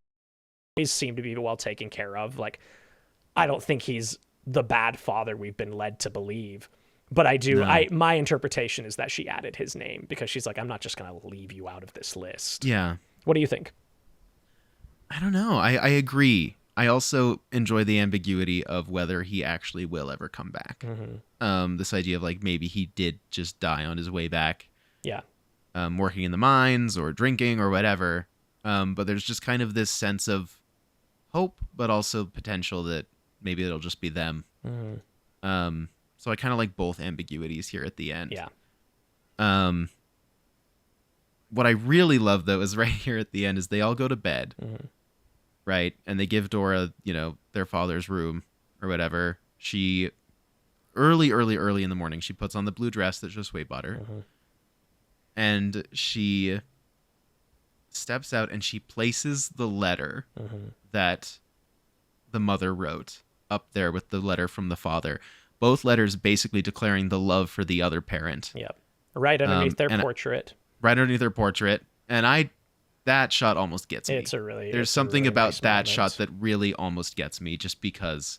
He seemed to be well taken care of. Like, I don't think he's the bad father we've been led to believe. But I do. No. My interpretation is that she added his name because she's like, I'm not just going to leave you out of this list.
Yeah.
What do you think?
I don't know. I agree. I also enjoy the ambiguity of whether he actually will ever come back. This idea of, like, maybe he did just die on his way back.
Yeah.
Working in the mines or drinking or whatever. But there's just kind of this sense of hope, but also potential that maybe it'll just be them. So I kind of like both ambiguities here at the end.
Yeah.
What I really love, though, is right here at the end is they all go to bed, right? And they give Dora, their father's room or whatever. She, early in the morning, she puts on the blue dress that Josué bought her. And she steps out and she places the letter that the mother wrote up there with the letter from the father. Both letters basically declaring the love for the other parent.
Yep. Right underneath their portrait.
Right underneath their portrait. And that shot almost gets me. There's something
really
about
nice
that
moment.
shot that really almost gets me, just because,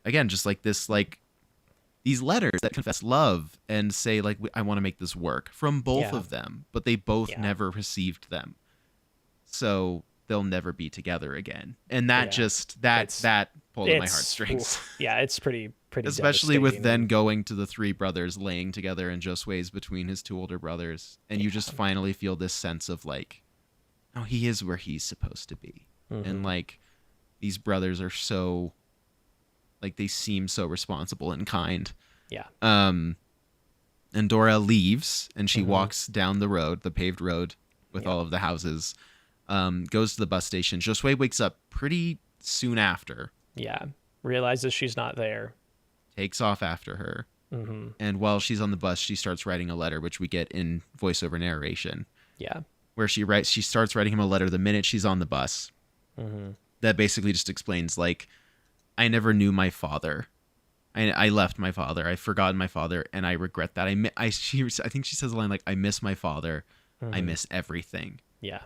again, just like this, like, these letters that confess love and say, like, I want to make this work from both of them, but they both never received them. So they'll never be together again. And that that pulled at my heartstrings.
Yeah, it's pretty
especially with then going to the three brothers laying together and Josué's between his two older brothers, and you just finally feel this sense of, like, oh, he is where he's supposed to be. And, like, these brothers are so, like, they seem so responsible and kind.
Yeah.
And Dora leaves and she walks down the road, the paved road with all of the houses, goes to the bus station. Josué wakes up pretty soon after.
Yeah. Realizes she's not there.
Takes off after her. And while she's on the bus, she starts writing a letter, which we get in voiceover narration.
Yeah.
Where she starts writing him a letter the minute she's on the bus. That basically just explains, like, I never knew my father. I left my father. I've forgotten my father, and I regret that. I think she says a line like, I miss my father. I miss everything.
Yeah.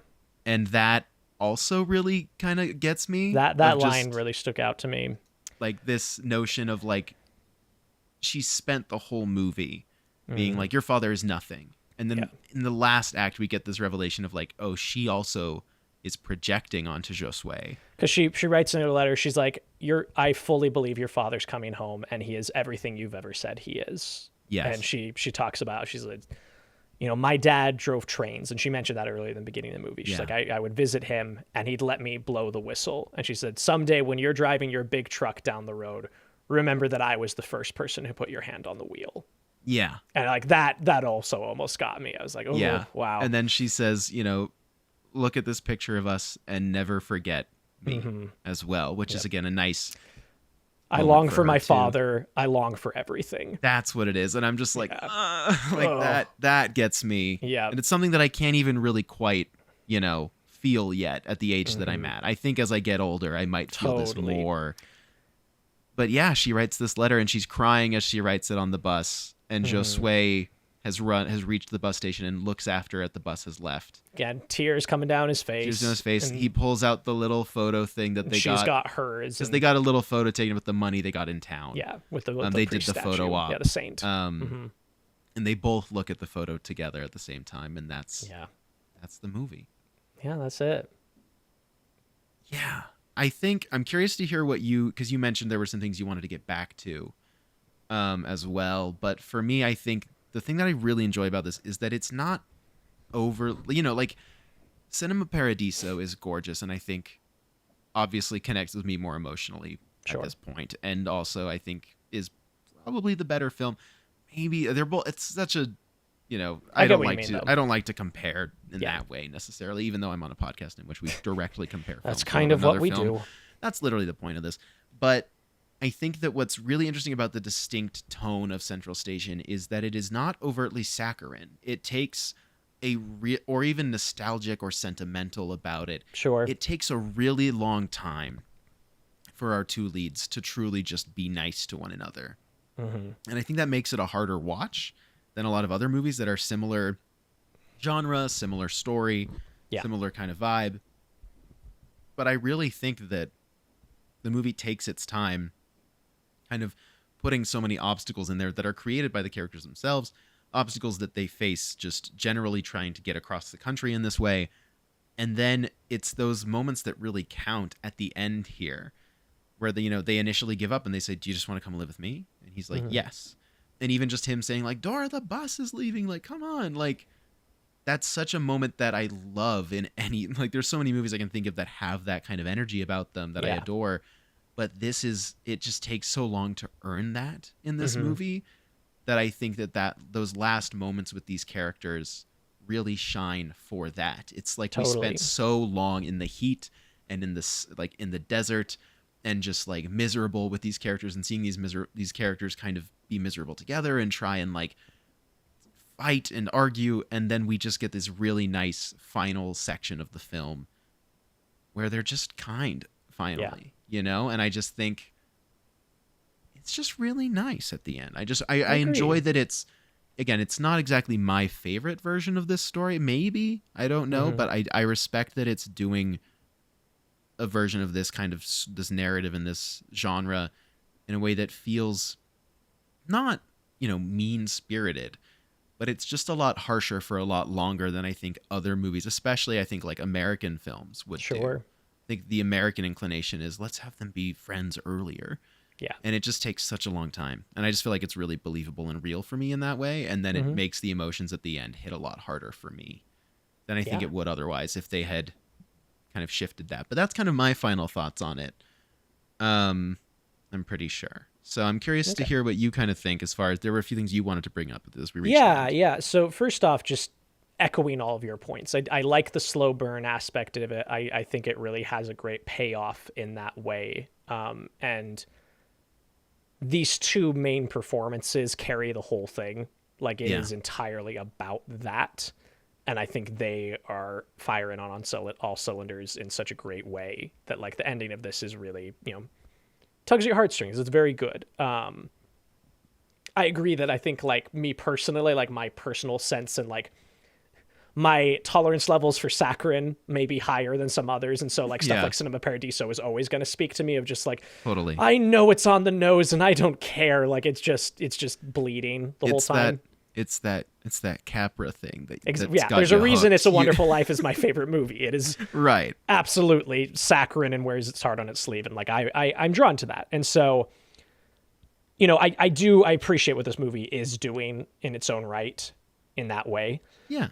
And that also really kind of gets me.
That line really stuck out to me.
Like, this notion of, like, she spent the whole movie being like, your father is nothing. And then in the last act, we get this revelation of, like, oh, she also is projecting onto Josué. Because
she writes in her letter, she's like, I fully believe your father's coming home, and he is everything you've ever said he is.
Yes.
And she talks about, she's like, my dad drove trains, and she mentioned that earlier in the beginning of the movie. She's like, I would visit him, and he'd let me blow the whistle. And she said, someday when you're driving your big truck down the road, remember that I was the first person who put your hand on the wheel.
Yeah.
And like that also almost got me. I was like, oh,
yeah.
wow.
And then she says, look at this picture of us and never forget me as well, which is, again, a nice...
I long for my father. I long for everything.
That's what it is. And I'm just like, that gets me.
Yeah.
And it's something that I can't even really quite, feel yet at the age that I'm at. I think as I get older, I might feel this more. But yeah, she writes this letter and she's crying as she writes it on the bus. And Josué has reached the bus station and looks after it. The bus has left.
Again, tears coming down his face.
Tears down his face. He pulls out the little photo thing that
she's got hers.
Because they got a little photo taken with the money they got in town.
Yeah, with the
they did the photo op.
Yeah, the saint.
And they both look at the photo together at the same time, and that's the movie.
Yeah, that's it.
Yeah, I think I'm curious to hear what because you mentioned there were some things you wanted to get back to, as well. But for me, I think the thing that I really enjoy about this is that it's not over, like Cinema Paradiso is gorgeous, and I think obviously connects with me more emotionally at this point, and also I think is probably the better film. Maybe they're both. It's such a, I don't like to compare in that way necessarily, even though I'm on a podcast in which we directly compare.
That's kind of what we do.
That's literally the point of this, but. I think that what's really interesting about the distinct tone of Central Station is that it is not overtly saccharine. It takes or even nostalgic or sentimental about it.
Sure.
It takes a really long time for our two leads to truly just be nice to one another. And I think that makes it a harder watch than a lot of other movies that are similar genre, similar story, similar kind of vibe. But I really think that the movie takes its time kind of putting so many obstacles in there that are created by the characters themselves, obstacles that they face just generally trying to get across the country in this way. And then it's those moments that really count at the end here, where they initially give up and they say, do you just want to come live with me? And he's like, yes. And even just him saying like, Dora, the bus is leaving. Like, come on. Like, that's such a moment that I love in any, like, there's so many movies I can think of that have that kind of energy about them that I adore. But it just takes so long to earn that in this movie that I think that those last moments with these characters really shine for that. It's like we spent so long in the heat and in this, like in the desert and just like miserable with these characters and seeing these characters kind of be miserable together and try and like fight and argue. And then we just get this really nice final section of the film where they're just kind finally. And I just think it's just really nice at the end. I enjoy that it's not exactly my favorite version of this story. Maybe, I don't know, but I respect that it's doing a version of this kind of this narrative in this genre in a way that feels not, mean-spirited, but it's just a lot harsher for a lot longer than I think other movies, especially I think like American films would do. I think the American inclination is let's have them be friends earlier. Yeah. And it just takes such a long time. And I just feel like it's really believable and real for me in that way. And then it makes the emotions at the end hit a lot harder for me than I think it would otherwise if they had kind of shifted that. But that's kind of my final thoughts on it. I'm pretty sure. So I'm curious to hear what you kind of think as far as there were a few things you wanted to bring up as we reached
Yeah. So first off, just echoing all of your points. I like the slow burn aspect of it. I think it really has a great payoff in that way. And these two main performances carry the whole thing. Like it is entirely about that. And I think they are firing on all cylinders in such a great way that like the ending of this is really, tugs at your heartstrings. It's very good. I agree that I think like me personally, like my personal sense and like my tolerance levels for saccharine may be higher than some others. And so like stuff like Cinema Paradiso is always going to speak to me of just like,
totally,
I know it's on the nose and I don't care. Like it's just bleeding the whole time.
It's that Capra thing that
there's a reason hooked. It's a Wonderful Life is my favorite movie. It is
right.
Absolutely saccharine and wears its heart on its sleeve. And like, I'm drawn to that. And so, I appreciate what this movie is doing in its own right in that way.
Yeah.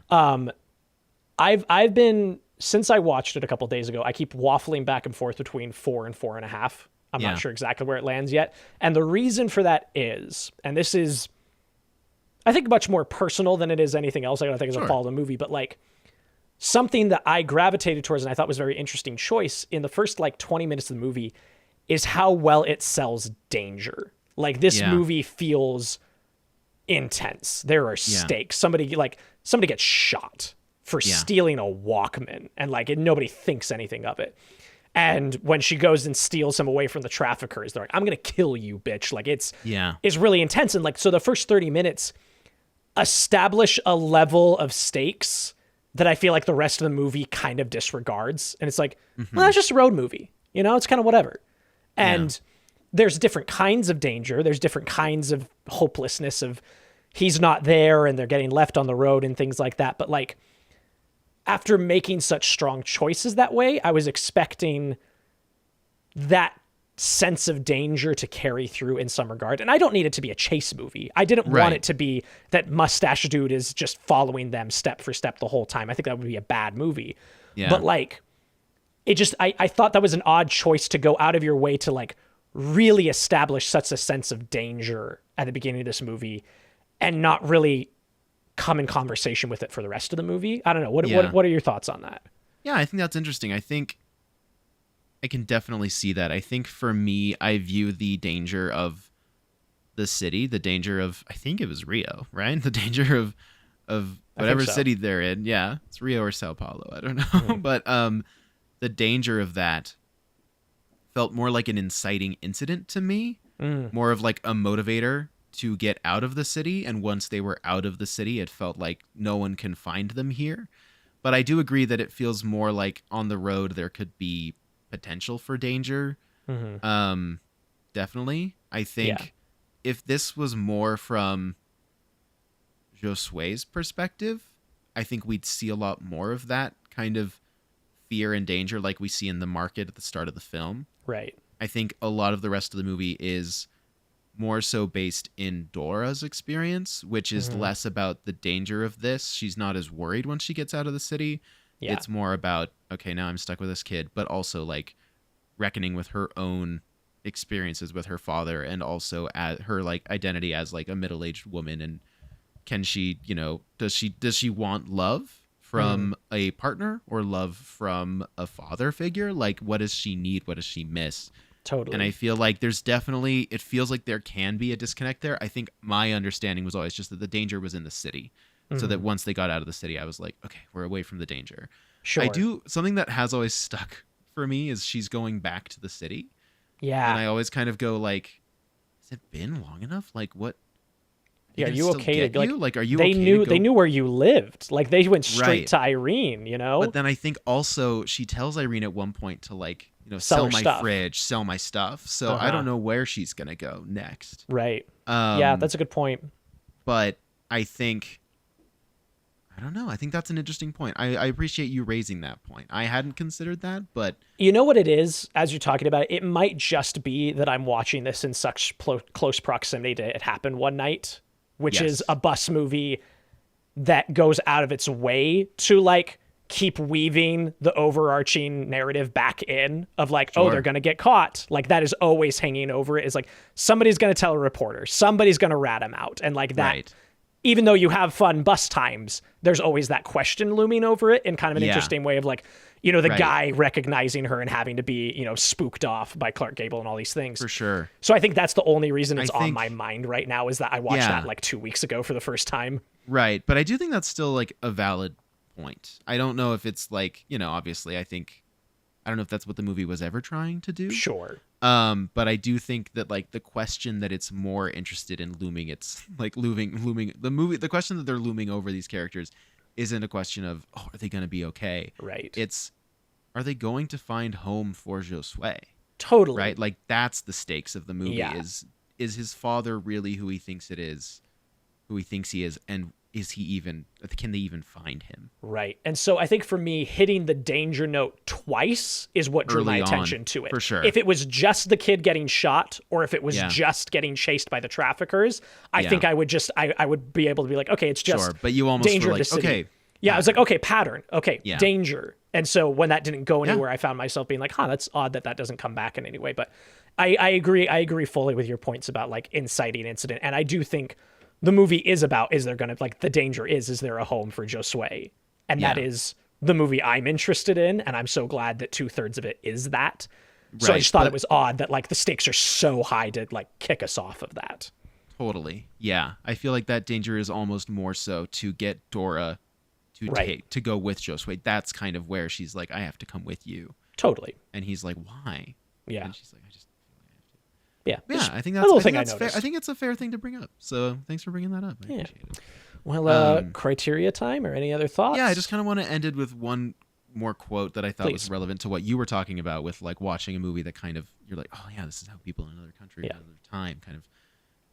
I've been, since I watched it a couple days ago, I keep waffling back and forth between 4 and 4.5. I'm
Yeah.
not sure exactly where it lands yet. And the reason for that is, and this is, I think, much more personal than it is anything else. I don't think it's a fault of the movie, but like something that I gravitated towards and I thought was a very interesting choice in the first like 20 minutes of the movie is how well it sells danger. Like this movie feels intense. There are stakes. Somebody gets shot for stealing a Walkman, and like nobody thinks anything of it. And when she goes and steals him away from the traffickers, they're like, "I'm gonna kill you, bitch!" Like it's really intense. And like so, the first 30 minutes establish a level of stakes that I feel like the rest of the movie kind of disregards. And it's like, well, that's just a road movie, you know? It's kind of whatever. And there's different kinds of danger. There's different kinds of hopelessness of he's not there and they're getting left on the road and things like that. But like after making such strong choices that way, I was expecting that sense of danger to carry through in some regard. And I don't need it to be a chase movie. I didn't want it to be that mustache dude is just following them step for step the whole time. I think that would be a bad movie. Yeah. But like, it just, I thought that was an odd choice to go out of your way to like really establish such a sense of danger at the beginning of this movie and not really come in conversation with it for the rest of the movie. I don't know. What are your thoughts on that?
Yeah, I think that's interesting. I think I can definitely see that. I think for me, I view the danger of the city, the danger of, I think it was Rio, right? The danger of whatever city they're in. Yeah, it's Rio or Sao Paulo. I don't know. But the danger of that felt more like an inciting incident to me, more of like a motivator to get out of the city. And once they were out of the city, it felt like no one can find them here. But I do agree that it feels more like on the road there could be potential for danger. Definitely. I think if this was more from Josué's perspective, I think we'd see a lot more of that kind of fear and danger like we see in the market at the start of the film.
Right.
I think a lot of the rest of the movie is more so based in Dora's experience, which is less about the danger of this. She's not as worried when she gets out of the city. Yeah. It's more about, okay, now I'm stuck with this kid, but also like reckoning with her own experiences with her father and also at her like identity as like a middle-aged woman. And can she, you know, does she want love from a partner or love from a father figure? Like, what does she need? What does she miss?
Totally.
And I feel like there's definitely, it feels like there can be a disconnect there. I think my understanding was always just that the danger was in the city. So that once they got out of the city, I was like, okay, we're away from the danger.
Sure.
Something that has always stuck for me is she's going back to the city.
Yeah.
And I always kind of go like, has it been long enough? Like what?
Yeah, are you okay to
like are you
they
okay
knew
to go?
They knew where you lived. Like they went straight
Right.
to Irene, you know?
But then I think also she tells Irene at one point to like, you know,
Sell
sell
her
my
stuff.
fridge, sell my stuff. So I don't know where she's gonna go next.
Right. Yeah, that's a good point.
But I think I don't know. I think that's an interesting point. I appreciate you raising that point. I hadn't considered that, but
You know what it is, as you're talking about it might just be that I'm watching this in such close proximity to It Happened One Night, which is a bus movie that goes out of its way to like keep weaving the overarching narrative back in of like, oh, they're going to get caught. Like that is always hanging over it. Is like somebody's going to tell a reporter, somebody's going to rat him out. And like that,
Right.
even though you have fun bus times, there's always that question looming over it in kind of an interesting way of like, you know, the guy recognizing her and having to be, you know, spooked off by Clark Gable and all these things.
For sure.
So I think that's the only reason it's on
think-
my mind right now is that I watched that like 2 weeks ago for the first time.
Right. But I do think that's still like a valid point. I don't know if it's like, you know, obviously I don't know if that's what the movie was ever trying to do.
Sure.
But I do think that like the question that it's more interested in looming, it's like looming the question that they're looming over these characters isn't a question of, oh, are they going to be okay?
Right.
It's, are they going to find home for Josué?
Totally.
Right? Like that's the stakes of the movie.
Yeah.
Is his father really who he thinks he is, and can they even find him?
Right. And so I think for me, hitting the danger note twice is what drew my
Early
attention
on,
to it.
for sure.
If it was just the kid getting shot or if it was just getting chased by the traffickers, I think I would just, I would be able to be like, okay, it's just
But you almost
danger
were
of
like,
the city.
okay.
Yeah, I was like, okay, pattern. Okay,
Yeah.
danger. And so when that didn't go anywhere, I found myself being like, huh, that's odd that doesn't come back in any way. But I agree. I agree fully with your points about like inciting incident, and I do think the movie is about, is there gonna, like, the danger is there a home for Josué, and that
Yeah.
is the movie I'm interested in, and I'm so glad that 2/3 of it is that. So I
Right,
just thought
but-
it was odd that like the stakes are so high to like kick us off of that.
Totally. Yeah. I feel like that danger is almost more so to get Dora to
Right.
to go with Josué. That's kind of where she's like, I have to come with you.
Totally.
And he's like, why?
Yeah.
And she's like, I just feel like I have to.
Yeah.
Yeah,
Just
I think
a
that's
little
I think
thing I
that's fair.
noticed.
I think it's a fair thing to bring up. So thanks for bringing that up. I
Yeah.
appreciate it.
Well, criteria time or any other thoughts?
Yeah, I just kind of want to end it with one more quote that I thought was
Please.
relevant to what you were talking about with like watching a movie that kind of, you're like, oh yeah, this is how people in another country,
Yeah.
another time kind of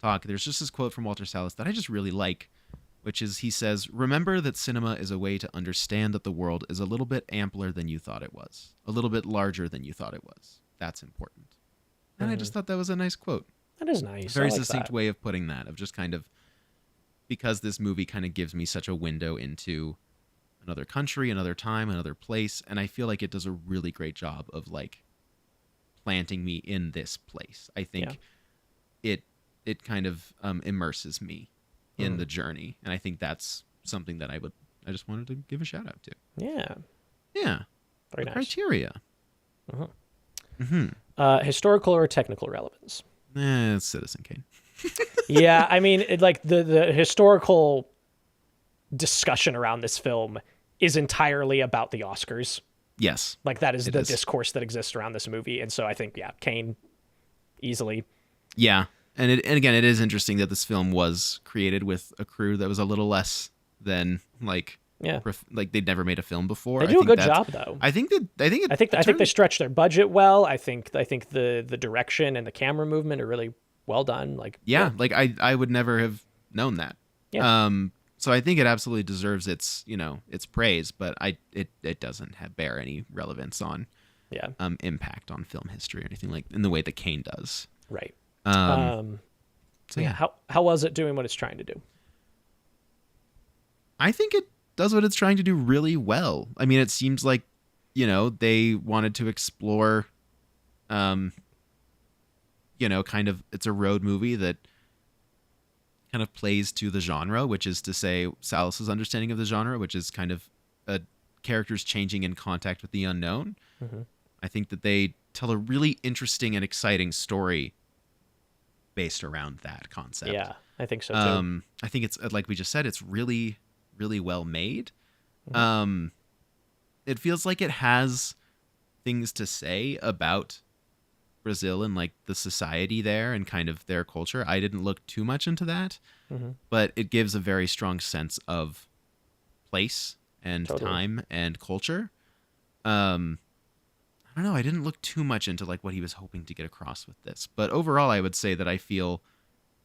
talk. There's just this quote from Walter Salles that I just really like, which is, he says, remember that cinema is a way to understand that the world is a little bit ampler than you thought it was, a little bit larger than you thought it was. That's important. And I just thought that was a nice quote.
That is nice.
Very
I like
succinct
that.
way of putting that, of just kind of, because this movie kind of gives me such a window into another country, another time, another place, and I feel like it does a really great job of like planting me in this place. I think it kind of immerses me in the journey, and I think that's something that I just wanted to give a shout out to.
Yeah.
Yeah.
Very
The
nice.
criteria.
Historical or technical relevance?
It's Citizen Kane.
Yeah, I mean, like the historical discussion around this film is entirely about the Oscars.
Yes.
Like that is
It
the
is.
discourse that exists around this movie, and so I think Kane, easily.
Yeah. And again, it is interesting that this film was created with a crew that was a little less than like
Yeah.
like they'd never made a film before.
They
I
do a
think
good
that's-
job though.
I think
they stretch their budget well. I think the direction and the camera movement are really well done. Like
like I would never have known that.
Yeah.
So I think it absolutely deserves its praise, but it doesn't bear any relevance on
yeah,
impact on film history or anything like in the way that Kane does.
right.
So yeah,
How was it doing what it's trying to do?
I think it does what it's trying to do really well. I mean, it seems like, they wanted to explore, kind of, it's a road movie that kind of plays to the genre, which is to say Salles' understanding of the genre, which is kind of characters changing in contact with the unknown.
Mm-hmm.
I think that they tell a really interesting and exciting story based around that concept.
Yeah, I think so too.
I think it's like we just said, it's really, really well made. It feels like it has things to say about Brazil and like the society there and kind of their culture. I didn't look too much into that, but it gives a very strong sense of place and
Totally.
time and culture. I don't know. I didn't look too much into like what he was hoping to get across with this, but overall, I would say that I feel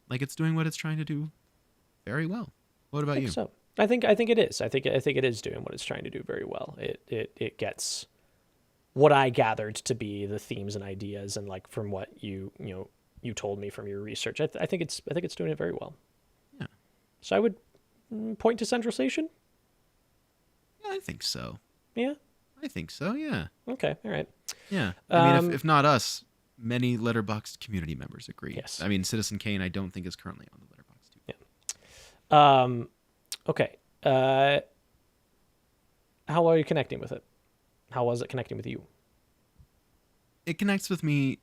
like it's doing what it's trying to do very well. What about
I think
you?
so. I think it is. I think it is doing what it's trying to do very well. It gets what I gathered to be the themes and ideas, and like from what you told me from your research. I think it's doing it very well.
Yeah.
So I would point to Central Station.
Yeah, I think so.
Yeah.
I think so. Yeah.
Okay. All right.
Yeah. I mean,
Um,
if not us, many Letterboxd community members agree.
Yes.
I mean, Citizen Kane, I don't think is currently on the Letterboxd.
Yeah. Okay. How are you connecting with it? How was it connecting with you?
It connects with me to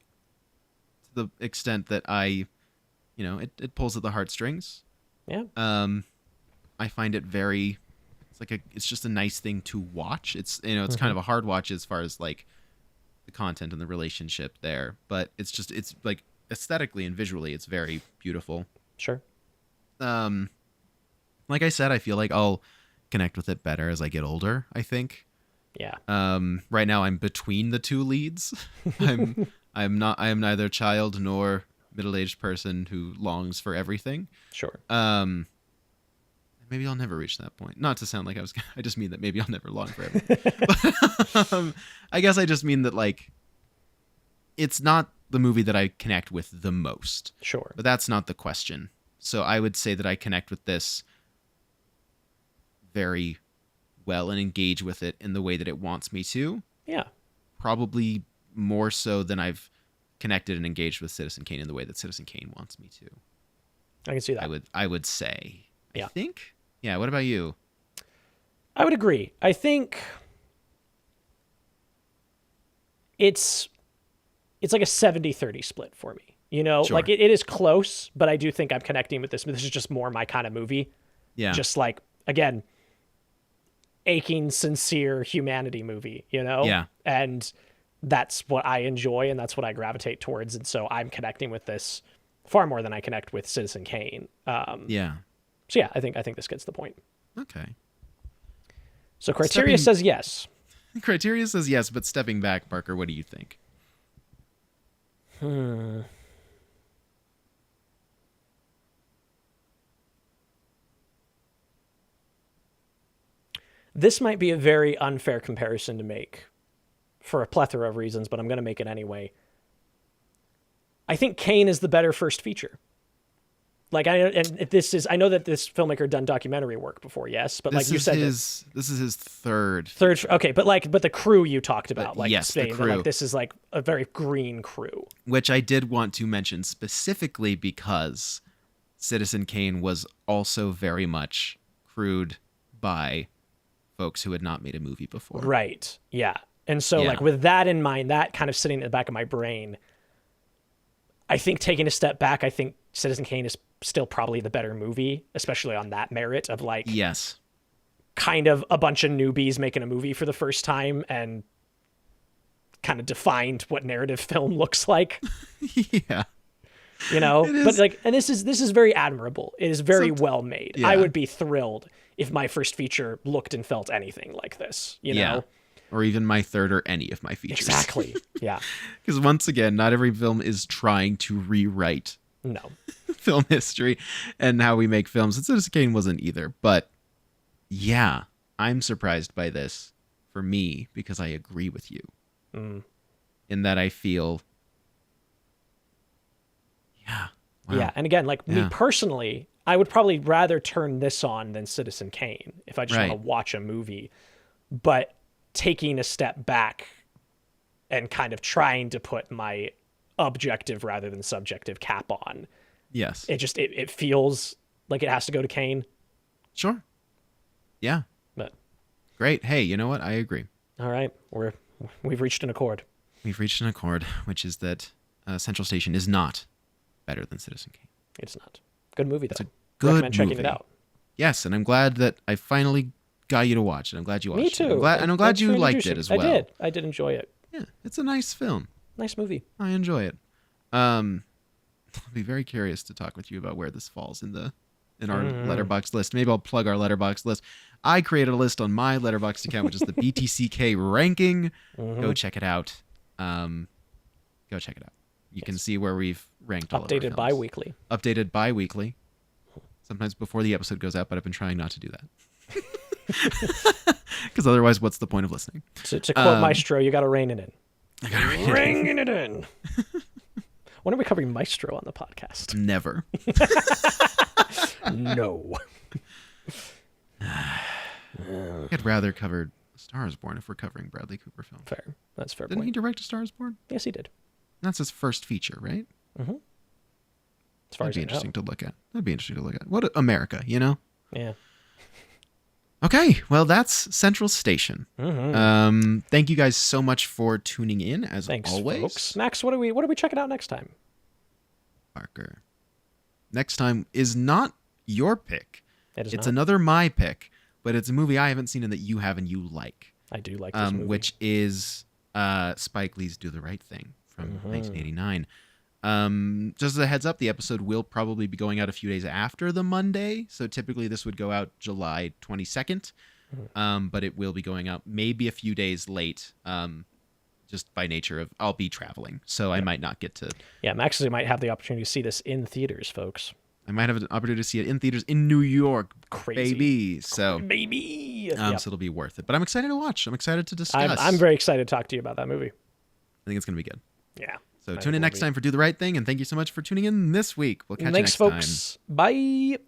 the extent that it pulls at the heartstrings.
Yeah.
I find it very, it's just a nice thing to watch. It's kind of a hard watch as far as like the content and the relationship there, but it's like aesthetically and visually, it's very beautiful.
Sure.
Like I said, I feel like I'll connect with it better as I get older, I think.
Yeah.
Right now I'm between the two leads. I am neither child nor middle-aged person who longs for everything.
Sure.
Maybe I'll never reach that point. Not to sound like I just mean that maybe I'll never long for everything. I guess I just mean that like it's not the movie that I connect with the most.
Sure.
But that's not the question. So I would say that I connect with this very well and engage with it in the way that it wants me to.
Yeah.
Probably more so than I've connected and engaged with Citizen Kane in the way that Citizen Kane wants me to.
I can see that.
I would say.
Yeah.
I think. Yeah. What about you?
I would agree. I think it's like a 70-30 split for me. You know,
Sure.
like it is close, but I do think I'm connecting with this. This is just more my kind of movie.
Yeah.
Just like, again, aching, sincere humanity movie, you know?
Yeah.
And that's what I enjoy and that's what I gravitate towards. And so I'm connecting with this far more than I connect with Citizen Kane.
Yeah.
So yeah, I think this gets the point.
Okay.
So Criteria says yes.
Criteria says yes, but stepping back, Parker, what do you think?
This might be a very unfair comparison to make for a plethora of reasons, but I'm going to make it anyway. I think Kane is the better first feature. Like I know that this filmmaker done documentary work before, yes, but like you said,
this is his third.
Okay, but the crew you talked about, like
yes, the
saying
crew.
that, like this is like a very green crew,
Which I did want to mention specifically because Citizen Kane was also very much crewed by folks who had not made a movie before.
right? Yeah, and so
Yeah.
like with that in mind, that kind of sitting in the back of my brain, I think taking a step back, I think Citizen Kane is still probably the better movie, especially on that merit of like,
Yes.
kind of a bunch of newbies making a movie for the first time and kind of defined what narrative film looks like,
Yeah.
you know.
It is.
But like, and this is very admirable. It is very well made.
yeah.
I would be thrilled if my first feature looked and felt anything like this, you
Yeah.
know.
Or even my third or any of my features.
Exactly. Yeah.
Because once again, not every film is trying to rewrite
No.
film history and how we make films. And Citizen Kane wasn't either. But yeah, I'm surprised by this for me because I agree with you in that I feel, yeah. Wow.
Yeah, and again, like me
Yeah.
personally, I would probably rather turn this on than Citizen Kane if I just
Right.
want to watch a movie. But taking a step back and kind of trying to put my objective rather than subjective cap on,
Yes.
it feels like it has to go to Kane.
Sure. Yeah.
But
Great. Hey, you know what? I agree.
all right, we've reached an accord.
We've reached an accord, which is that Central Station is not better than Citizen Kane.
It's not. Good movie though.
It's a good
Recommend checking
movie.
it out.
Yes, and I'm glad that I finally got you to watch it. I'm glad you watched
Me
it.
too.
I'm glad
Thanks
you
for
liked
introducing
it as
me.
well.
I did enjoy it.
Yeah, it's a nice film.
Nice movie.
I enjoy it. I'll be very curious to talk with you about where this falls in our Letterboxd list. Maybe I'll plug our Letterboxd list. I created a list on my Letterboxd account, which is the BTCK ranking. Go check it out. Go check it out. You can see where we've ranked all of our
Updated
films.
bi-weekly.
Updated bi-weekly. Sometimes before the episode goes out, but I've been trying not to do that. Because otherwise, what's the point of listening?
To quote Maestro, you got to rein it in.
I gotta read it.
Ringing it in. When are we covering Maestro on the podcast?
Never.
No.
I'd rather cover Star is Born if we're covering Bradley Cooper films.
Fair. That's a fair
Didn't he
point.
direct A Star is Born?
Yes, he did.
That's his first feature, right?
As far
That'd be
as I know.
interesting to look at. That'd be interesting to look at. What America, you know?
Yeah.
Okay, well, that's Central Station. Thank you guys so much for tuning in, as
Thanks,
always.
folks. Max, what are we checking out next time?
Parker. Next time is not your pick.
It is
It's
not.
another my pick, but it's a movie I haven't seen and that you have and you like.
I do like this movie.
Which is Spike Lee's Do the Right Thing from 1989. Just as a heads up, the episode will probably be going out a few days after the Monday. So typically this would go out July 22nd. But it will be going out maybe a few days late, just by nature of I'll be traveling. So I might not get to...
Yeah, Max might have the opportunity to see this in theaters, folks.
I might have an opportunity to see it in theaters in New York,
Crazy.
baby. So,
Baby.
so it'll be worth it. But I'm excited to watch. I'm excited to discuss.
I'm very excited to talk to you about that movie.
I think it's going to be good.
Yeah.
So
I
tune
think
in next
we'll
time for Do the Right Thing, and thank you so much for tuning in this week. We'll catch
Thanks,
you next
folks. Bye.